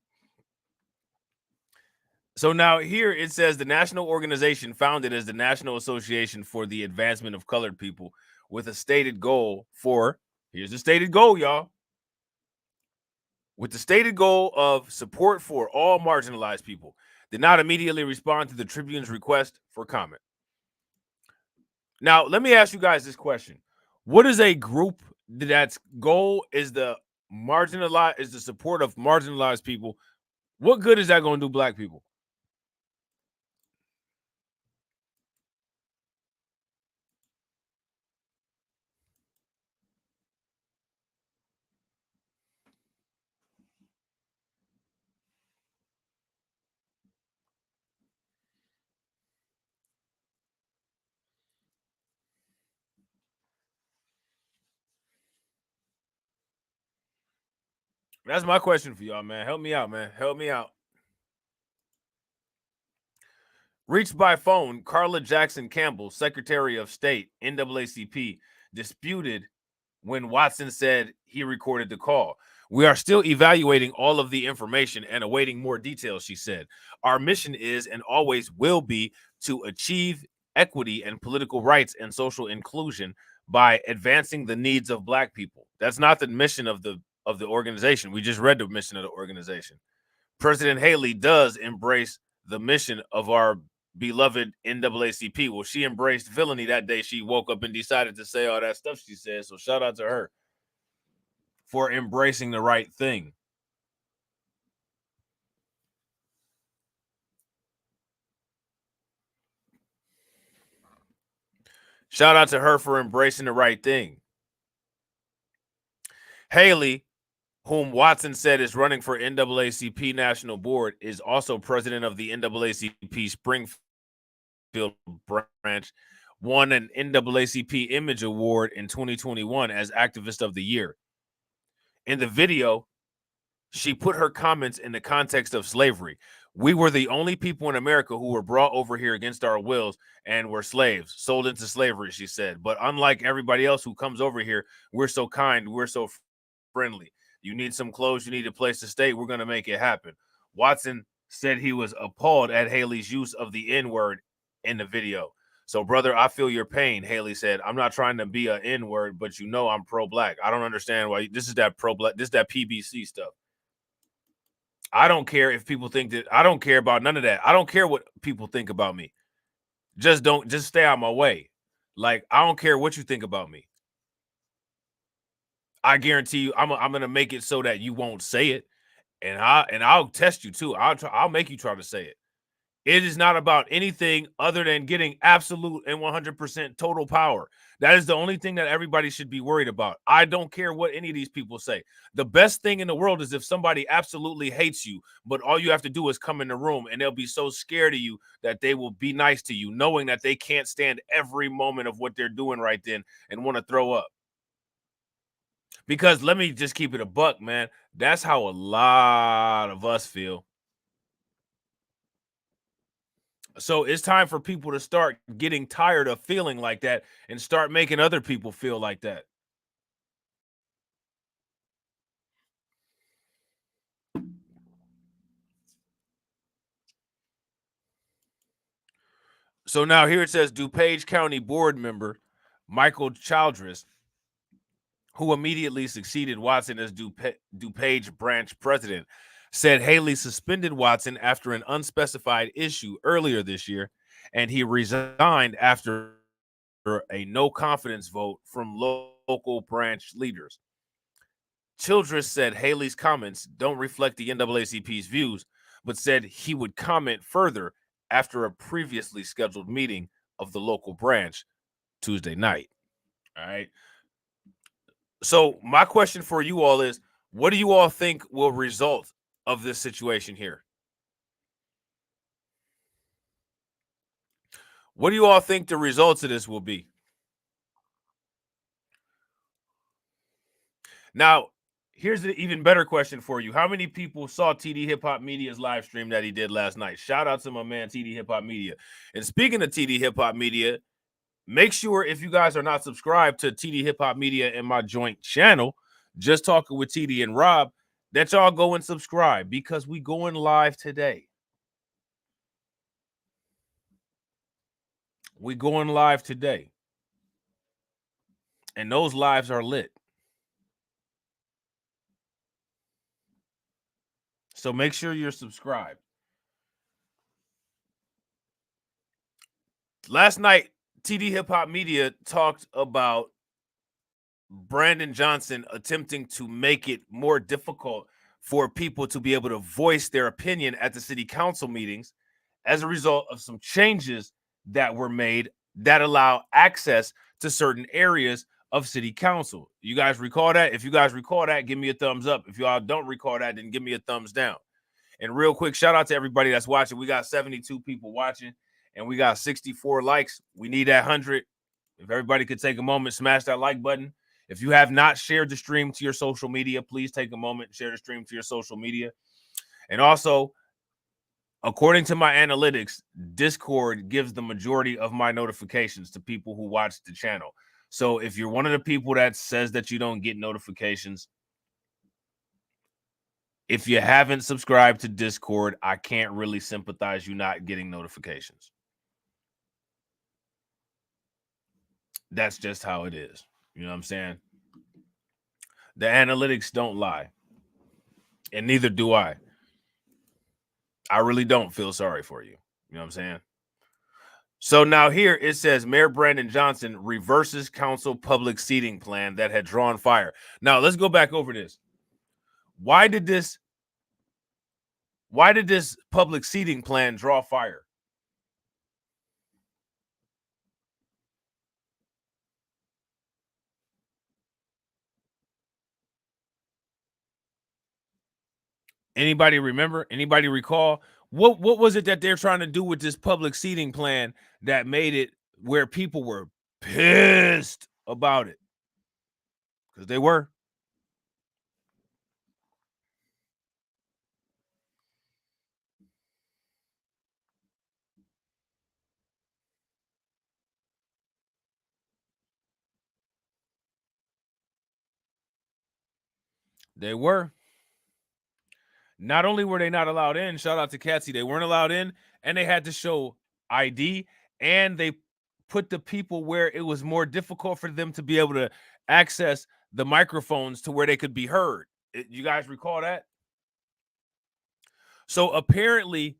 So now here it says the national organization founded as the National Association for the Advancement of Colored People with a stated goal for, here's the stated goal, y'all. With the stated goal of support for all marginalized people, did not immediately respond to the Tribune's request for comment. Now, let me ask you guys this question. What is a group that's goal is the support of marginalized people? What good is that going to do black people? That's my question for y'all, man. Help me out, man. Help me out. Reached by phone, Carla Jackson Campbell, Secretary of State, NAACP, disputed when Watson said he recorded the call. We are still evaluating all of the information and awaiting more details, she said. Our mission is and always will be to achieve equity and political rights and social inclusion by advancing the needs of Black people. That's not the mission of the organization. We just read the mission of the organization. President Haley does embrace the mission of our beloved NAACP. Well, she embraced villainy that day. She woke up and decided to say all that stuff she said. So shout out to her for embracing the right thing. Shout out to her for embracing the right thing. Haley, whom Watson said is running for NAACP National Board, is also president of the NAACP Springfield branch, won an NAACP Image Award in 2021 as Activist of the Year. In the video, she put her comments in the context of slavery. We were the only people in America who were brought over here against our wills and were slaves, sold into slavery, she said. But unlike everybody else who comes over here, we're so kind, we're so friendly. You need some clothes, you need a place to stay, we're going to make it happen. Watson said he was appalled at Haley's use of the N-word in the video. So, brother, I feel your pain, Haley said. I'm not trying to be an N-word, but you know I'm pro-Black. I don't understand why. This is that pro-Black, this is that PBC stuff. I don't care if people think that. I don't care about none of that. I don't care what people think about me. Just stay out my way. Like, I don't care what you think about me. I guarantee you, I'm gonna make it so that you won't say it, and I'll test you too. I'll make you try to say it. It is not about anything other than getting absolute and 100% total power. That is the only thing that everybody should be worried about. I don't care what any of these people say. The best thing in the world is if somebody absolutely hates you, but all you have to do is come in the room and they'll be so scared of you that they will be nice to you, knowing that they can't stand every moment of what they're doing right then and want to throw up. Because let me just keep it a buck, man. That's how a lot of us feel. So it's time for people to start getting tired of feeling like that and start making other people feel like that. So now here it says DuPage County board member Michael Childress, who immediately succeeded Watson as DuPage branch president, said Haley suspended Watson after an unspecified issue earlier this year, and he resigned after a no confidence vote from local branch leaders. Childress said Haley's comments don't reflect the NAACP's views, but said he would comment further after a previously scheduled meeting of the local branch Tuesday night. All right. So my question for you all is, what do you all think will result of this situation here? What do you all think the results of this will be? Now, here's an even better question for you. How many people saw TD Hip Hop Media's live stream that he did last night? Shout out to my man, TD Hip Hop Media. And speaking of TD Hip Hop Media, make sure if you guys are not subscribed to TD Hip Hop Media and my joint channel, Just Talking with TD and Rob, that y'all go and subscribe because we going live today. We going live today. And those lives are lit. So make sure you're subscribed. Last night, TD Hip Hop Media talked about Brandon Johnson attempting to make it more difficult for people to be able to voice their opinion at the city council meetings as a result of some changes that were made that allow access to certain areas of city council. You guys recall that? If you guys recall that, give me a thumbs up. If y'all don't recall that, then give me a thumbs down. And real quick, shout out to everybody that's watching. We got 72 people watching and we got 64 likes. We need that 100. If everybody could take a moment, smash that like button. If you have not shared the stream to your social media, please take a moment and share the stream to your social media. And also, according to my analytics, Discord gives the majority of my notifications to people who watch the channel. So if you're one of the people that says that you don't get notifications, if you haven't subscribed to Discord, I can't really sympathize you not getting notifications. That's just how it is. You know what I'm saying? The analytics don't lie. And neither do I. I really don't feel sorry for you. You know what I'm saying? So now here it says Mayor Brandon Johnson reverses council public seating plan that had drawn fire. Now let's go back over this. Why did this public seating plan draw fire? Anybody remember? Anybody recall? What was it that they're trying to do with this public seating plan that made it where people were pissed about it? Because they were. They were. Not only were they not allowed in, shout out to Catsy, they weren't allowed in, and they had to show ID, and they put the people where it was more difficult for them to be able to access the microphones to where they could be heard. You guys recall that? So apparently,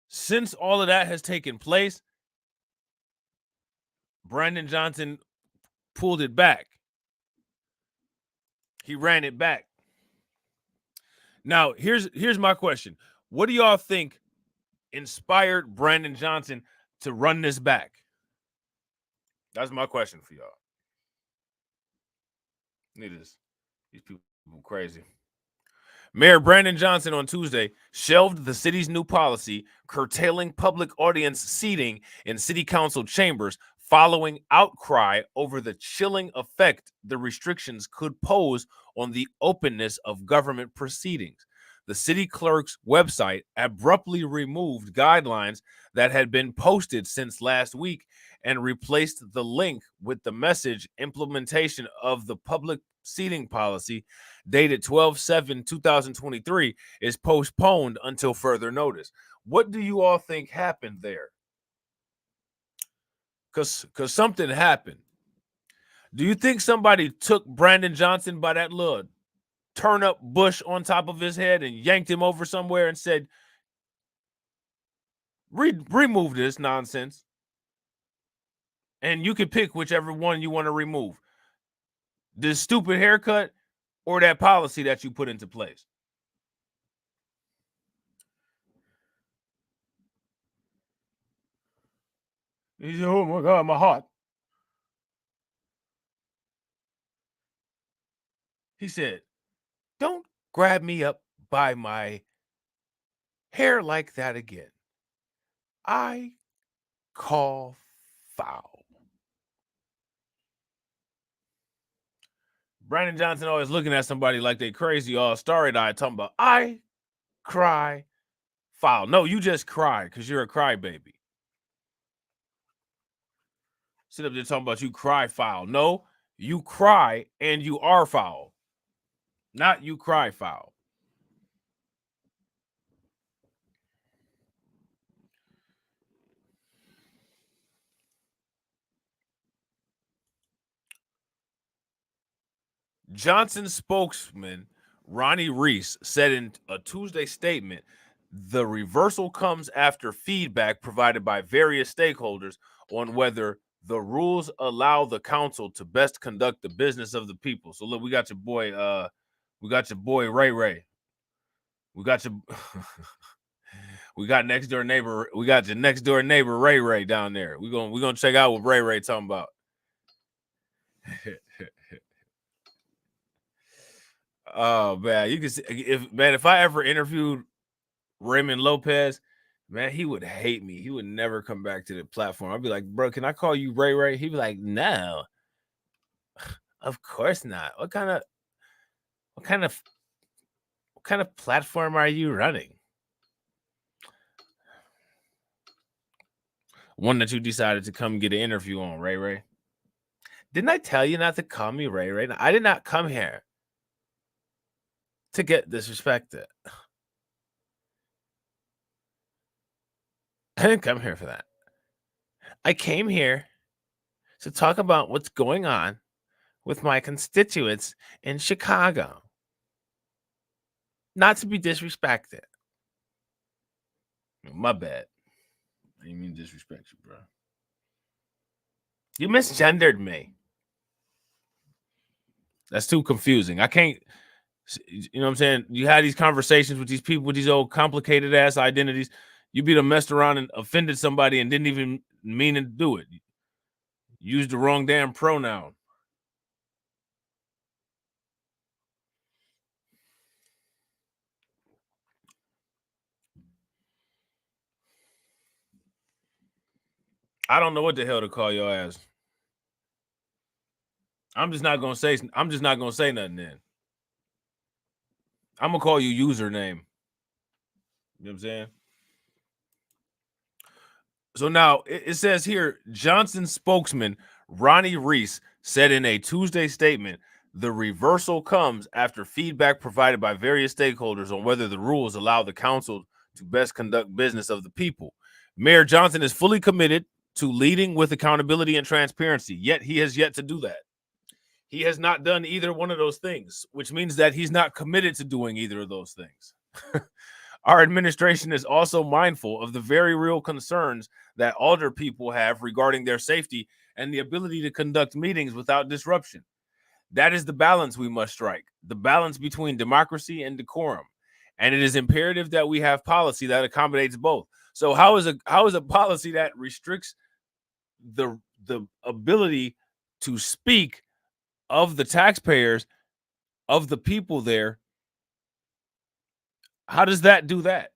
since all of that has taken place, Brandon Johnson pulled it back. He ran it back. Now, here's my question. What do y'all think inspired Brandon Johnson to run this back? That's my question for y'all. These people crazy. Mayor Brandon Johnson on Tuesday shelved the city's new policy curtailing public audience seating in city council chambers following outcry over the chilling effect the restrictions could pose on the openness of government proceedings. The city clerk's website abruptly removed guidelines that had been posted since last week and replaced the link with the message implementation of the public seating policy dated 12/7/2023 is postponed until further notice. What do you all think happened there? Because something happened. Do you think somebody took Brandon Johnson by that little turnip bush on top of his head and yanked him over somewhere and said, remove this nonsense? And you can pick whichever one you want to remove. This stupid haircut or that policy that you put into place. He said, oh my God, my heart. He said, don't grab me up by my hair like that again. I call foul. Brandon Johnson always looking at somebody like they crazy, all starry-eyed, talking about, I cry foul. No, you just cry because you're a crybaby. Sit up there talking about you cry foul. No, you cry and you are foul. Not you cry foul. Johnson's spokesman, Ronnie Reese, said in a Tuesday statement, the reversal comes after feedback provided by various stakeholders on whether the rules allow the council to best conduct the business of the people. So look, we got your boy Ray Ray. We got your we got next door neighbor, we got your next door neighbor Ray Ray down there. We're gonna check out what Ray Ray talking about. Oh man, you can see if I ever interviewed Raymond Lopez, man, he would hate me. He would never come back to the platform. I'd be like, bro, can I call you Ray Ray? He'd be like, no. Of course not. What kind of platform are you running? One that you decided to come get an interview on, Ray Ray. Didn't I tell you not to call me Ray Ray? I did not come here to get disrespected. I didn't come here for that. I came here to talk about what's going on with my constituents in Chicago. Not to be disrespected. My bad. I didn't mean to disrespect you, bro. You misgendered me. That's too confusing. I can't, you know what I'm saying? You had these conversations with these people with these old complicated ass identities. You be done messed around and offended somebody and didn't even mean to do it. Used the wrong damn pronoun. I don't know what the hell to call your ass. I'm just not gonna say nothing then. I'm gonna call you username. You know what I'm saying? So now it says here, Johnson spokesman Ronnie Reese said in a Tuesday statement, the reversal comes after feedback provided by various stakeholders on whether the rules allow the council to best conduct business of the people. Mayor Johnson is fully committed to leading with accountability and transparency, yet he has yet to do that. He has not done either one of those things, which means that he's not committed to doing either of those things. Our administration is also mindful of the very real concerns that older people have regarding their safety and the ability to conduct meetings without disruption. That is the balance we must strike, the balance between democracy and decorum. And it is imperative that we have policy that accommodates both. So how is a policy that restricts the ability to speak of the taxpayers, of the people there? How does that do that?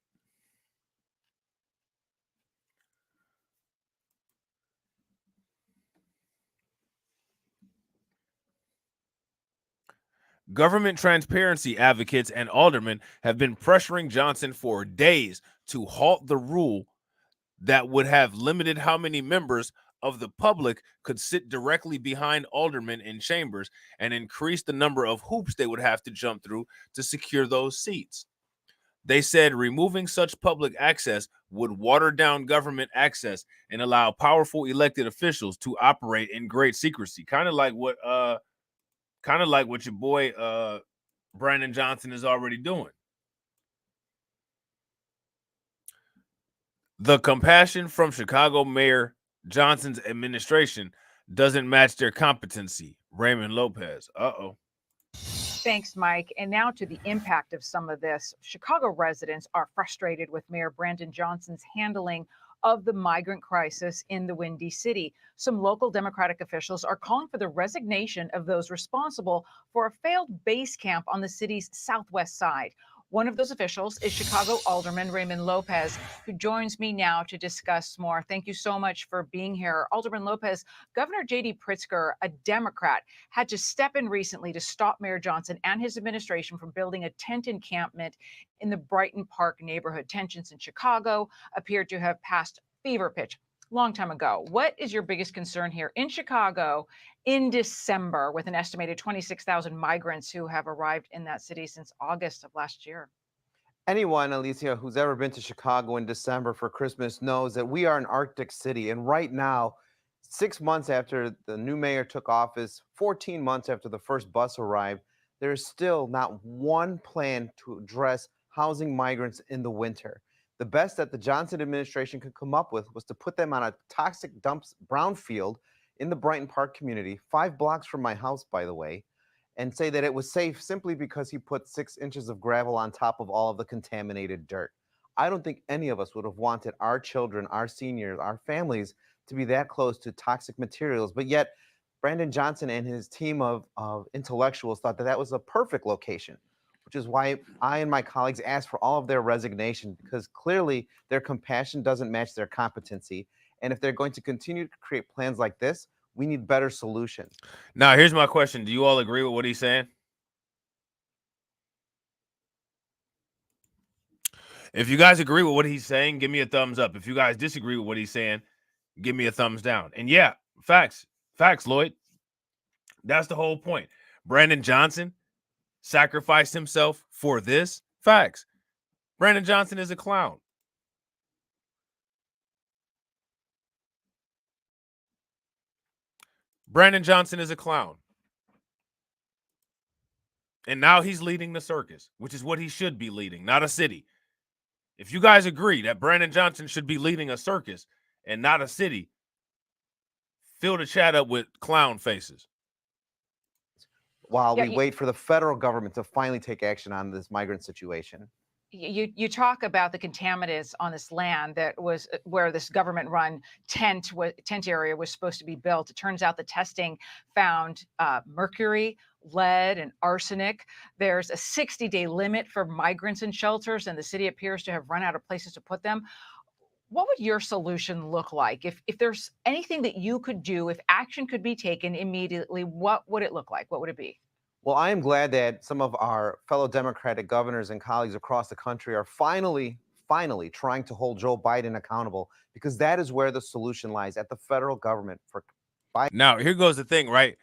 Government transparency advocates and aldermen have been pressuring Johnson for days to halt the rule that would have limited how many members of the public could sit directly behind aldermen in chambers and increase the number of hoops they would have to jump through to secure those seats. They said removing such public access would water down government access and allow powerful elected officials to operate in great secrecy, kind of like what your boy Brandon Johnson is already doing. The compassion from Chicago Mayor Johnson's administration doesn't match their competency. Raymond Lopez. Uh-oh. Thanks, Mike. And now to the impact of some of this. Chicago residents are frustrated with Mayor Brandon Johnson's handling of the migrant crisis in the Windy City. Some local Democratic officials are calling for the resignation of those responsible for a failed base camp on the city's southwest side. One of those officials is Chicago Alderman Raymond Lopez, who joins me now to discuss more. Thank you so much for being here. Alderman Lopez, Governor J.D. Pritzker, a Democrat, had to step in recently to stop Mayor Johnson and his administration from building a tent encampment in the Brighton Park neighborhood. Tensions in Chicago appeared to have passed fever pitch long time ago. What is your biggest concern here in Chicago in December with an estimated 26,000 migrants who have arrived in that city since August of last year? Anyone, Alicia, who's ever been to Chicago in December for Christmas knows that we are an Arctic city. And right now, 6 months after the new mayor took office, 14 months after the first bus arrived, there is still not one plan to address housing migrants in the winter. The best that the Johnson administration could come up with was to put them on a toxic dumps brownfield in the Brighton Park community, 5 blocks from my house, by the way, and say that it was safe simply because he put 6 inches of gravel on top of all of the contaminated dirt. I don't think any of us would have wanted our children, our seniors, our families to be that close to toxic materials, but yet Brandon Johnson and his team of intellectuals thought that that was a perfect location, which is why I and my colleagues asked for all of their resignation, because clearly their compassion doesn't match their competency. And if they're going to continue to create plans like this, We need better solutions. Now, here's my question. Do you all agree with what he's saying? If you guys agree with what he's saying, give me a thumbs up. If you guys disagree with what he's saying, give me a thumbs down. And yeah, facts, Lloyd. That's the whole point. Brandon Johnson sacrificed himself for this. Facts. Brandon Johnson is a clown. Brandon Johnson is a clown. And now he's leading the circus, which is what he should be leading, not a city. If you guys agree that Brandon Johnson should be leading a circus and not a city, fill the chat up with clown faces. While we wait for the federal government to finally take action on this migrant situation. You talk about the contaminants on this land that was where this government-run tent area was supposed to be built. It turns out the testing found mercury, lead, and arsenic. There's a 60-day limit for migrants in shelters, and the city appears to have run out of places to put them. What would your solution look like? If there's anything that you could do, if action could be taken immediately, what would it look like? What would it be? Well, I am glad that some of our fellow Democratic governors and colleagues across the country are finally trying to hold Joe Biden accountable, because that is where the solution lies, at the federal government. For Biden. Now, here goes the thing, right?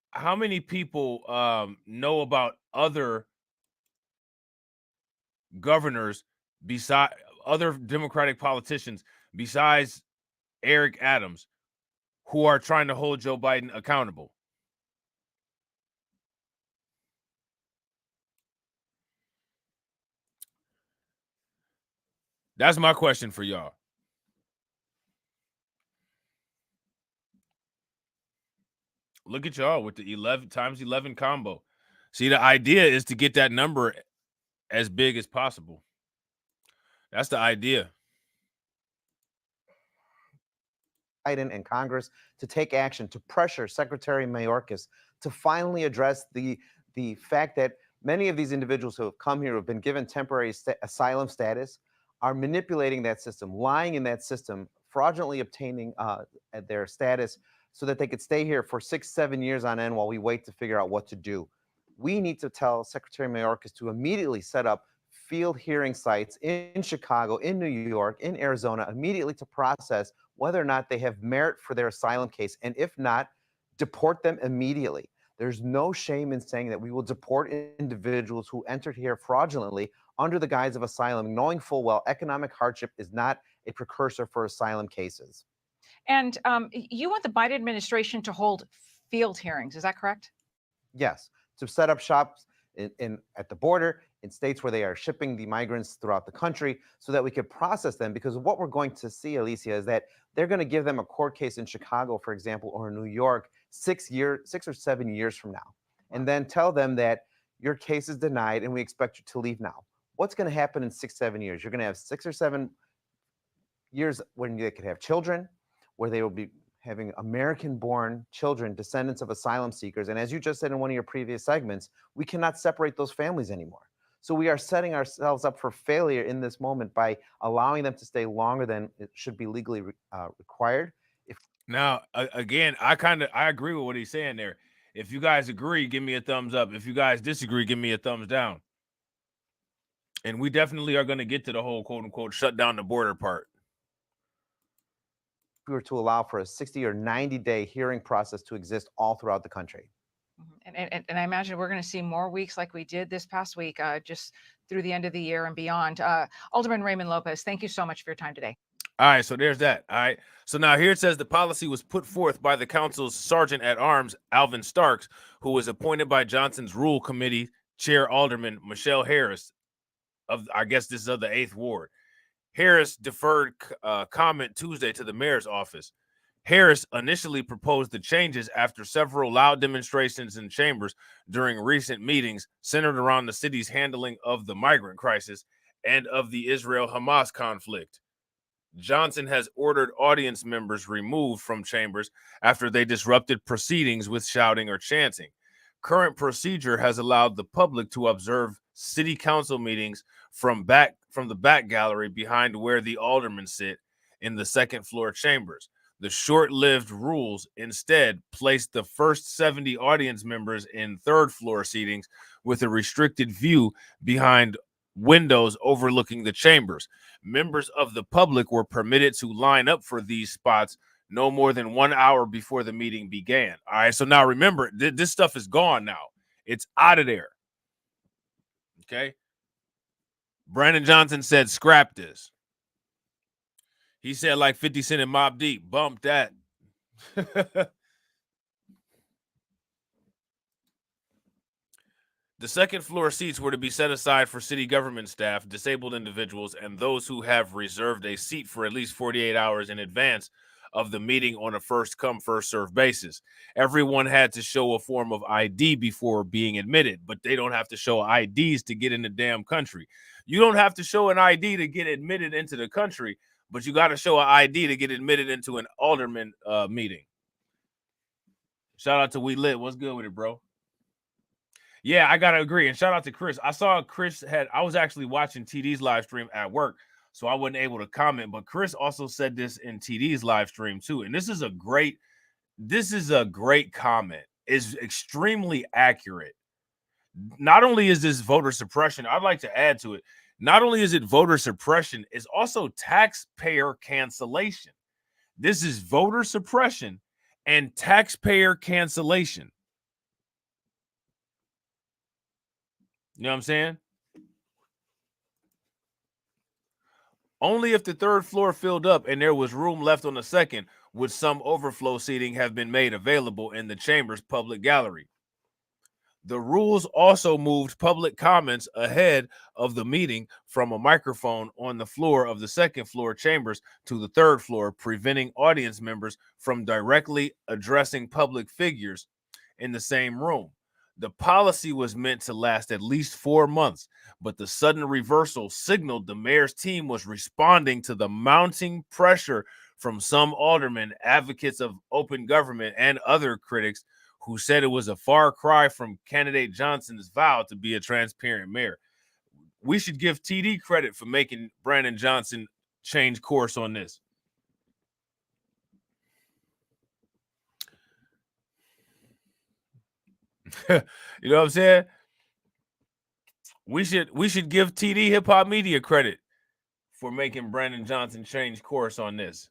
How many people know about other governors besides other Democratic politicians besides Eric Adams who are trying to hold Joe Biden accountable? That's my question for y'all. Look at y'all with the 11 times 11 combo. See, the idea is to get that number as big as possible. That's the idea. Biden and Congress to take action to pressure Secretary Mayorkas to finally address the fact that many of these individuals who have come here, who have been given temporary asylum status, are manipulating that system, lying in that system, fraudulently obtaining their status so that they could stay here for 6-7 years on end while we wait to figure out what to do. We need to tell Secretary Mayorkas to immediately set up field hearing sites in Chicago, in New York, in Arizona, immediately to process whether or not they have merit for their asylum case. And if not, deport them immediately. There's no shame in saying that we will deport individuals who entered here fraudulently under the guise of asylum, knowing full well economic hardship is not a precursor for asylum cases. And you want the Biden administration to hold field hearings, is that correct? Yes, to set up shops at the border in states where they are shipping the migrants throughout the country so that we could process them. Because what we're going to see, Alicia, is that they're going to give them a court case in Chicago, for example, or New York 6 or 7 years from now, and then tell them that your case is denied and we expect you to leave now. What's going to happen in 6-7 years? You're going to have 6 or 7 years when they could have children, where they will be having American-born children, descendants of asylum seekers. And as you just said in one of your previous segments, we cannot separate those families anymore. So we are setting ourselves up for failure in this moment by allowing them to stay longer than it should be legally required. Now, again, I agree with what he's saying there. If you guys agree, give me a thumbs up. If you guys disagree, give me a thumbs down. And we definitely are going to get to the whole quote-unquote shut down the border part. We were to allow for a 60 or 90-day hearing process to exist all throughout the country. And I imagine we're going to see more weeks like we did this past week, just through the end of the year and beyond. Alderman Raymond Lopez, thank you so much for your time today. All right, so there's that. All right. So now here it says the policy was put forth by the council's sergeant at arms, Alvin Starks, who was appointed by Johnson's Rule Committee Chair Alderman Michelle Harris of, I guess this is of the 8th Ward. Harris deferred comment Tuesday to the mayor's office. Harris initially proposed the changes after several loud demonstrations in chambers during recent meetings centered around the city's handling of the migrant crisis and of the Israel-Hamas conflict. Johnson has ordered audience members removed from chambers after they disrupted proceedings with shouting or chanting. Current procedure has allowed the public to observe city council meetings from the back gallery behind where the aldermen sit in the second floor chambers. The short-lived rules instead placed the first 70 audience members in third-floor seatings with a restricted view behind windows overlooking the chambers. Members of the public were permitted to line up for these spots no more than 1 hour before the meeting began. All right, so now remember, this stuff is gone now. It's out of there. Okay? Brandon Johnson said, scrap this. He said, like 50 Cent and Mobb Deep, bump that. The second floor seats were to be set aside for city government staff, disabled individuals, and those who have reserved a seat for at least 48 hours in advance of the meeting on a first-come, first-served basis. Everyone had to show a form of ID before being admitted, but they don't have to show IDs to get in the damn country. You don't have to show an ID to get admitted into the country, but you got to show an ID to get admitted into an alderman meeting. Shout out to We Lit. What's good with it, bro? Yeah, I gotta agree. And shout out to Chris. I saw Chris I was actually watching TD's live stream at work, so I wasn't able to comment. But Chris also said this in TD's live stream too. And this is a great comment. It's extremely accurate. Not only is this voter suppression, I'd like to add to it. Not only is it voter suppression, it's also taxpayer cancellation. This is voter suppression and taxpayer cancellation. You know what I'm saying? Only if the third floor filled up and there was room left on the second would some overflow seating have been made available in the chamber's public gallery. The rules also moved public comments ahead of the meeting from a microphone on the floor of the second floor chambers to the third floor, preventing audience members from directly addressing public figures in the same room. The policy was meant to last at least 4 months, but the sudden reversal signaled the mayor's team was responding to the mounting pressure from some aldermen, advocates of open government, and other critics who said it was a far cry from candidate Johnson's vow to be a transparent mayor. We should give TD credit for making Brandon Johnson change course on this. You know what I'm saying? We should give TD Hip Hop Media credit for making Brandon Johnson change course on this.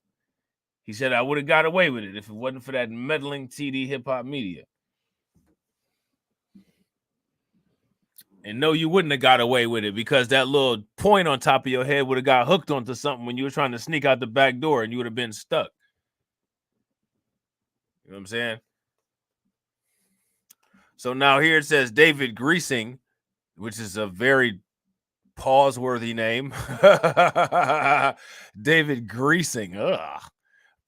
He said, I would have got away with it if it wasn't for that meddling TD Hip Hop Media. And no, you wouldn't have got away with it because that little point on top of your head would have got hooked onto something when you were trying to sneak out the back door and you would have been stuck. You know what I'm saying? So now here it says David Greasing, which is a very pause-worthy name. David Greasing,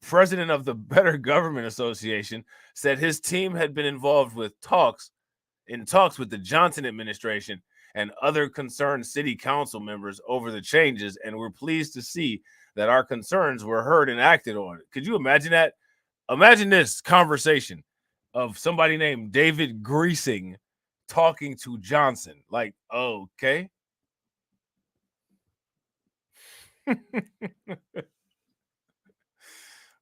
president of the Better Government Association, said his team had been involved with talks with the Johnson administration and other concerned city council members over the changes, and we're pleased to see that our concerns were heard and acted on. Could you imagine that? Imagine this conversation of somebody named David Greasing talking to Johnson. Like, okay.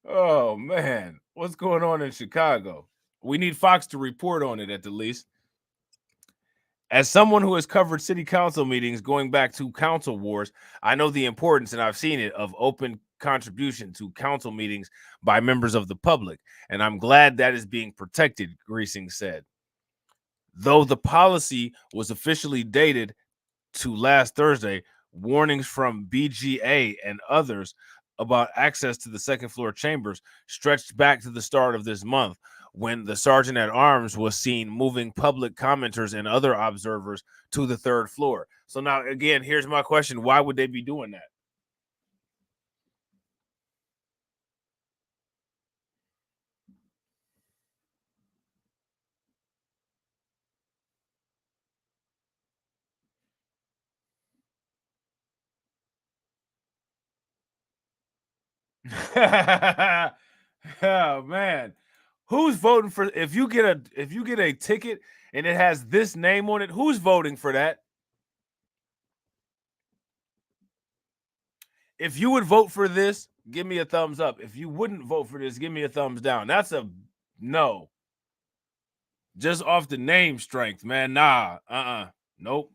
Oh, man. What's going on in Chicago? We need Fox to report on it at the least. As someone who has covered city council meetings going back to council wars, I know the importance, and I've seen it, of open contribution to council meetings by members of the public, and I'm glad that is being protected, Greasing said. Though the policy was officially dated to last Thursday, warnings from BGA and others about access to the second floor chambers stretched back to the start of this month, when the sergeant at arms was seen moving public commenters and other observers to the third floor. So now, again, here's my question. Why would they be doing that? Oh, man. Who's voting for, if you get a ticket and it has this name on it, who's voting for that? If you would vote for this, give me a thumbs up. If you wouldn't vote for this, give me a thumbs down. That's a no. Just off the name strength, man. Nah. Nope.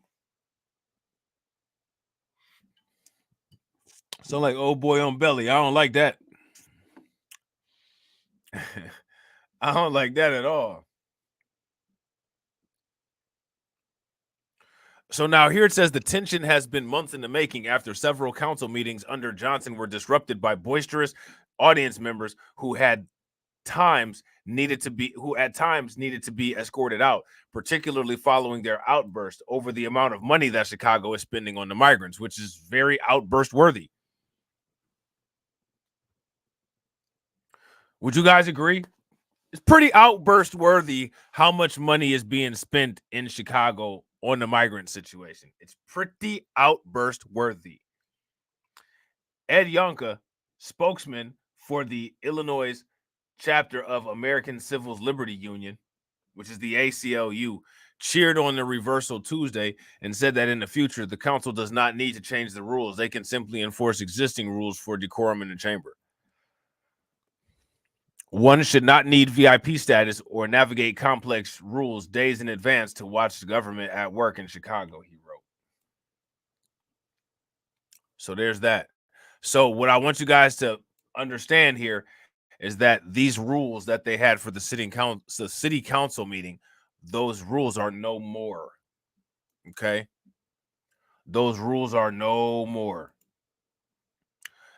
Sound like old boy on belly. I don't like that. I don't like that at all. So now here it says the tension has been months in the making after several council meetings under Johnson were disrupted by boisterous audience members who at times needed to be escorted out, particularly following their outburst over the amount of money that Chicago is spending on the migrants, which is very outburst worthy. Would you guys agree? It's pretty outburst worthy how much money is being spent in Chicago on the migrant situation. It's pretty outburst worthy. Ed Yonka, spokesman for the Illinois chapter of American Civil Liberty Union, which is the ACLU, cheered on the reversal Tuesday and said that in the future, the council does not need to change the rules. They can simply enforce existing rules for decorum in the chamber. One should not need VIP status or navigate complex rules days in advance to watch the government at work in Chicago, he wrote. So there's that. So what I want you guys to understand here is that these rules that they had for the city council meeting, those rules are no more. Okay? Those rules are no more.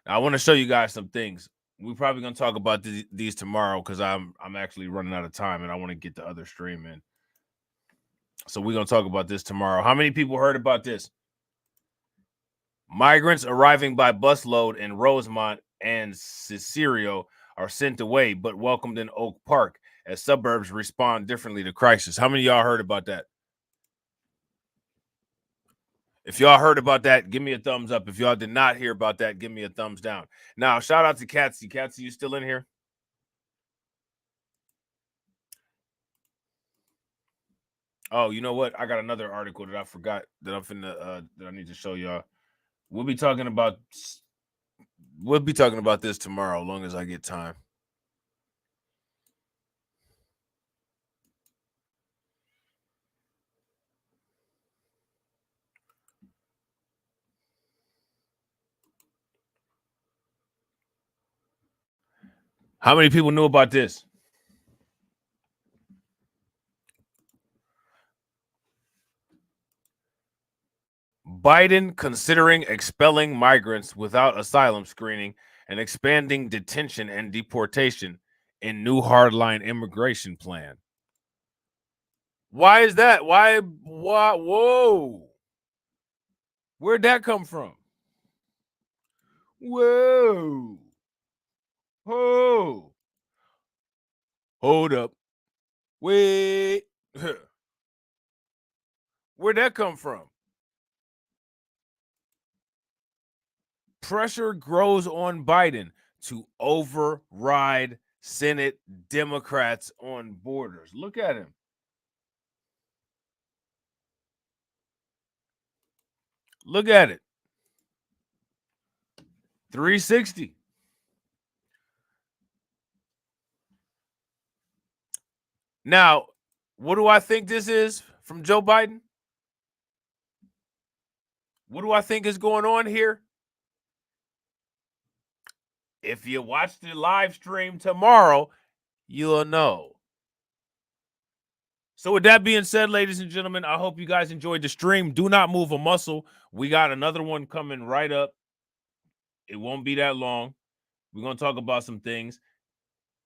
Now, I want to show you guys some things. We're probably going to talk about these tomorrow because I'm actually running out of time and I want to get the other stream in. So we're going to talk about this tomorrow. How many people heard about this? Migrants arriving by busload in Rosemont and Cicero are sent away but welcomed in Oak Park as suburbs respond differently to crisis. How many of y'all heard about that? If y'all heard about that, give me a thumbs up. If y'all did not hear about that, give me a thumbs down. Now, shout out to Katsy. Katsy, you still in here? Oh, you know what? I got another article that I forgot that I'm finna that I need to show y'all. We'll be talking about this tomorrow, as long as I get time. How many people knew about this? Biden considering expelling migrants without asylum screening and expanding detention and deportation in new hardline immigration plan. Why is that? Why? Whoa. Where'd that come from? Whoa. Oh. Hold up. Wait. Where'd that come from? Pressure grows on Biden to override Senate Democrats on borders. Look at him. Look at it. 360. Now, what do I think this is from Joe Biden? What do I think is going on here? If you watch the live stream tomorrow, you'll know. So with that being said, ladies and gentlemen, I hope you guys enjoyed the stream. Do not move a muscle. We got another one coming right up. It won't be that long. We're going to talk about some things.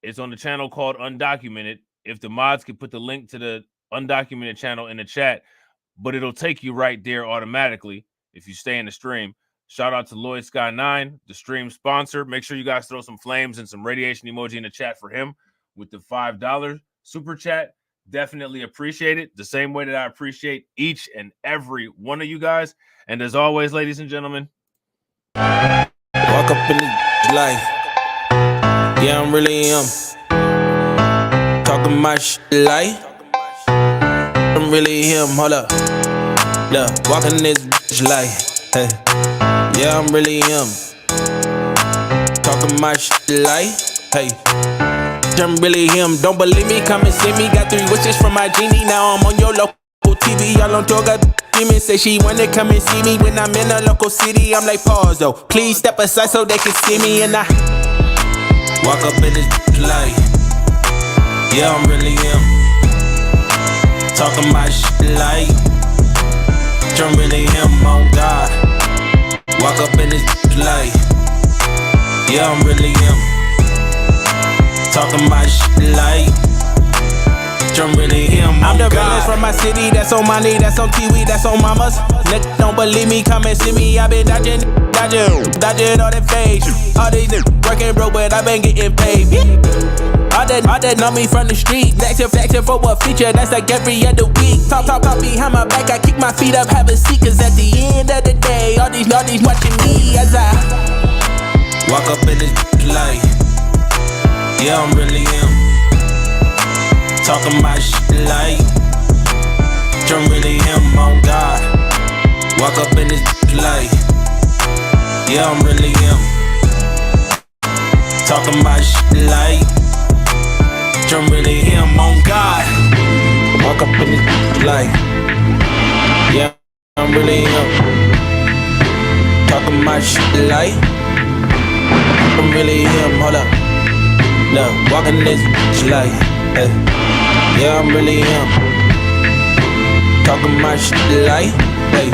It's on the channel called Undocumented. If the mods could put the link to the Undocumented channel in the chat, but it'll take you right there automatically if you stay in the stream. Shout out to Lloyd Sky 9, the stream sponsor. Make sure you guys throw some flames and some radiation emoji in the chat for him with the $5 super chat. Definitely appreciate it. The same way that I appreciate each and every one of you guys. And as always, ladies and gentlemen, walk up in the life. Yeah, I'm really talking my shit like I'm really him. Hold up. Look, walking this bitch like, hey. Yeah, I'm really him. Talking talking my shit like, hey. I'm really him, don't believe me, come and see me. Got 3 wishes from my genie, now I'm on your local TV. Y'all on tour, got demons, say she wanna come and see me. When I'm in a local city, I'm like, pause though, please step aside so they can see me. And I walk up in this like, yeah, I'm really him, talking my shit like, I'm really him, on God. Walk up in this like, yeah, I'm really him, talking my shit like, I'm really him. I'm the realest from my city, that's on my knee, that's on TV, that's on mamas. Niggas don't believe me, come and see me. I been dodging all that fake. All these niggas working broke, but I been getting paid. All that know me from the street. Flexing for a feature, that's like every other week. Talk behind my back, I kick my feet up, have a seat. Cause at the end of the day, all these watching me as I walk up in this like, yeah, I'm really him, talking my shit like, I'm really him, on God. Walk up in this like, yeah, I'm really him, talking my shit like, I'm really him, on God. Walk up in this like, yeah, I'm really him, talking my shit like, I'm really him. Hold up, look, walking this like, hey, yeah, I'm really him, talking my shit like, hey.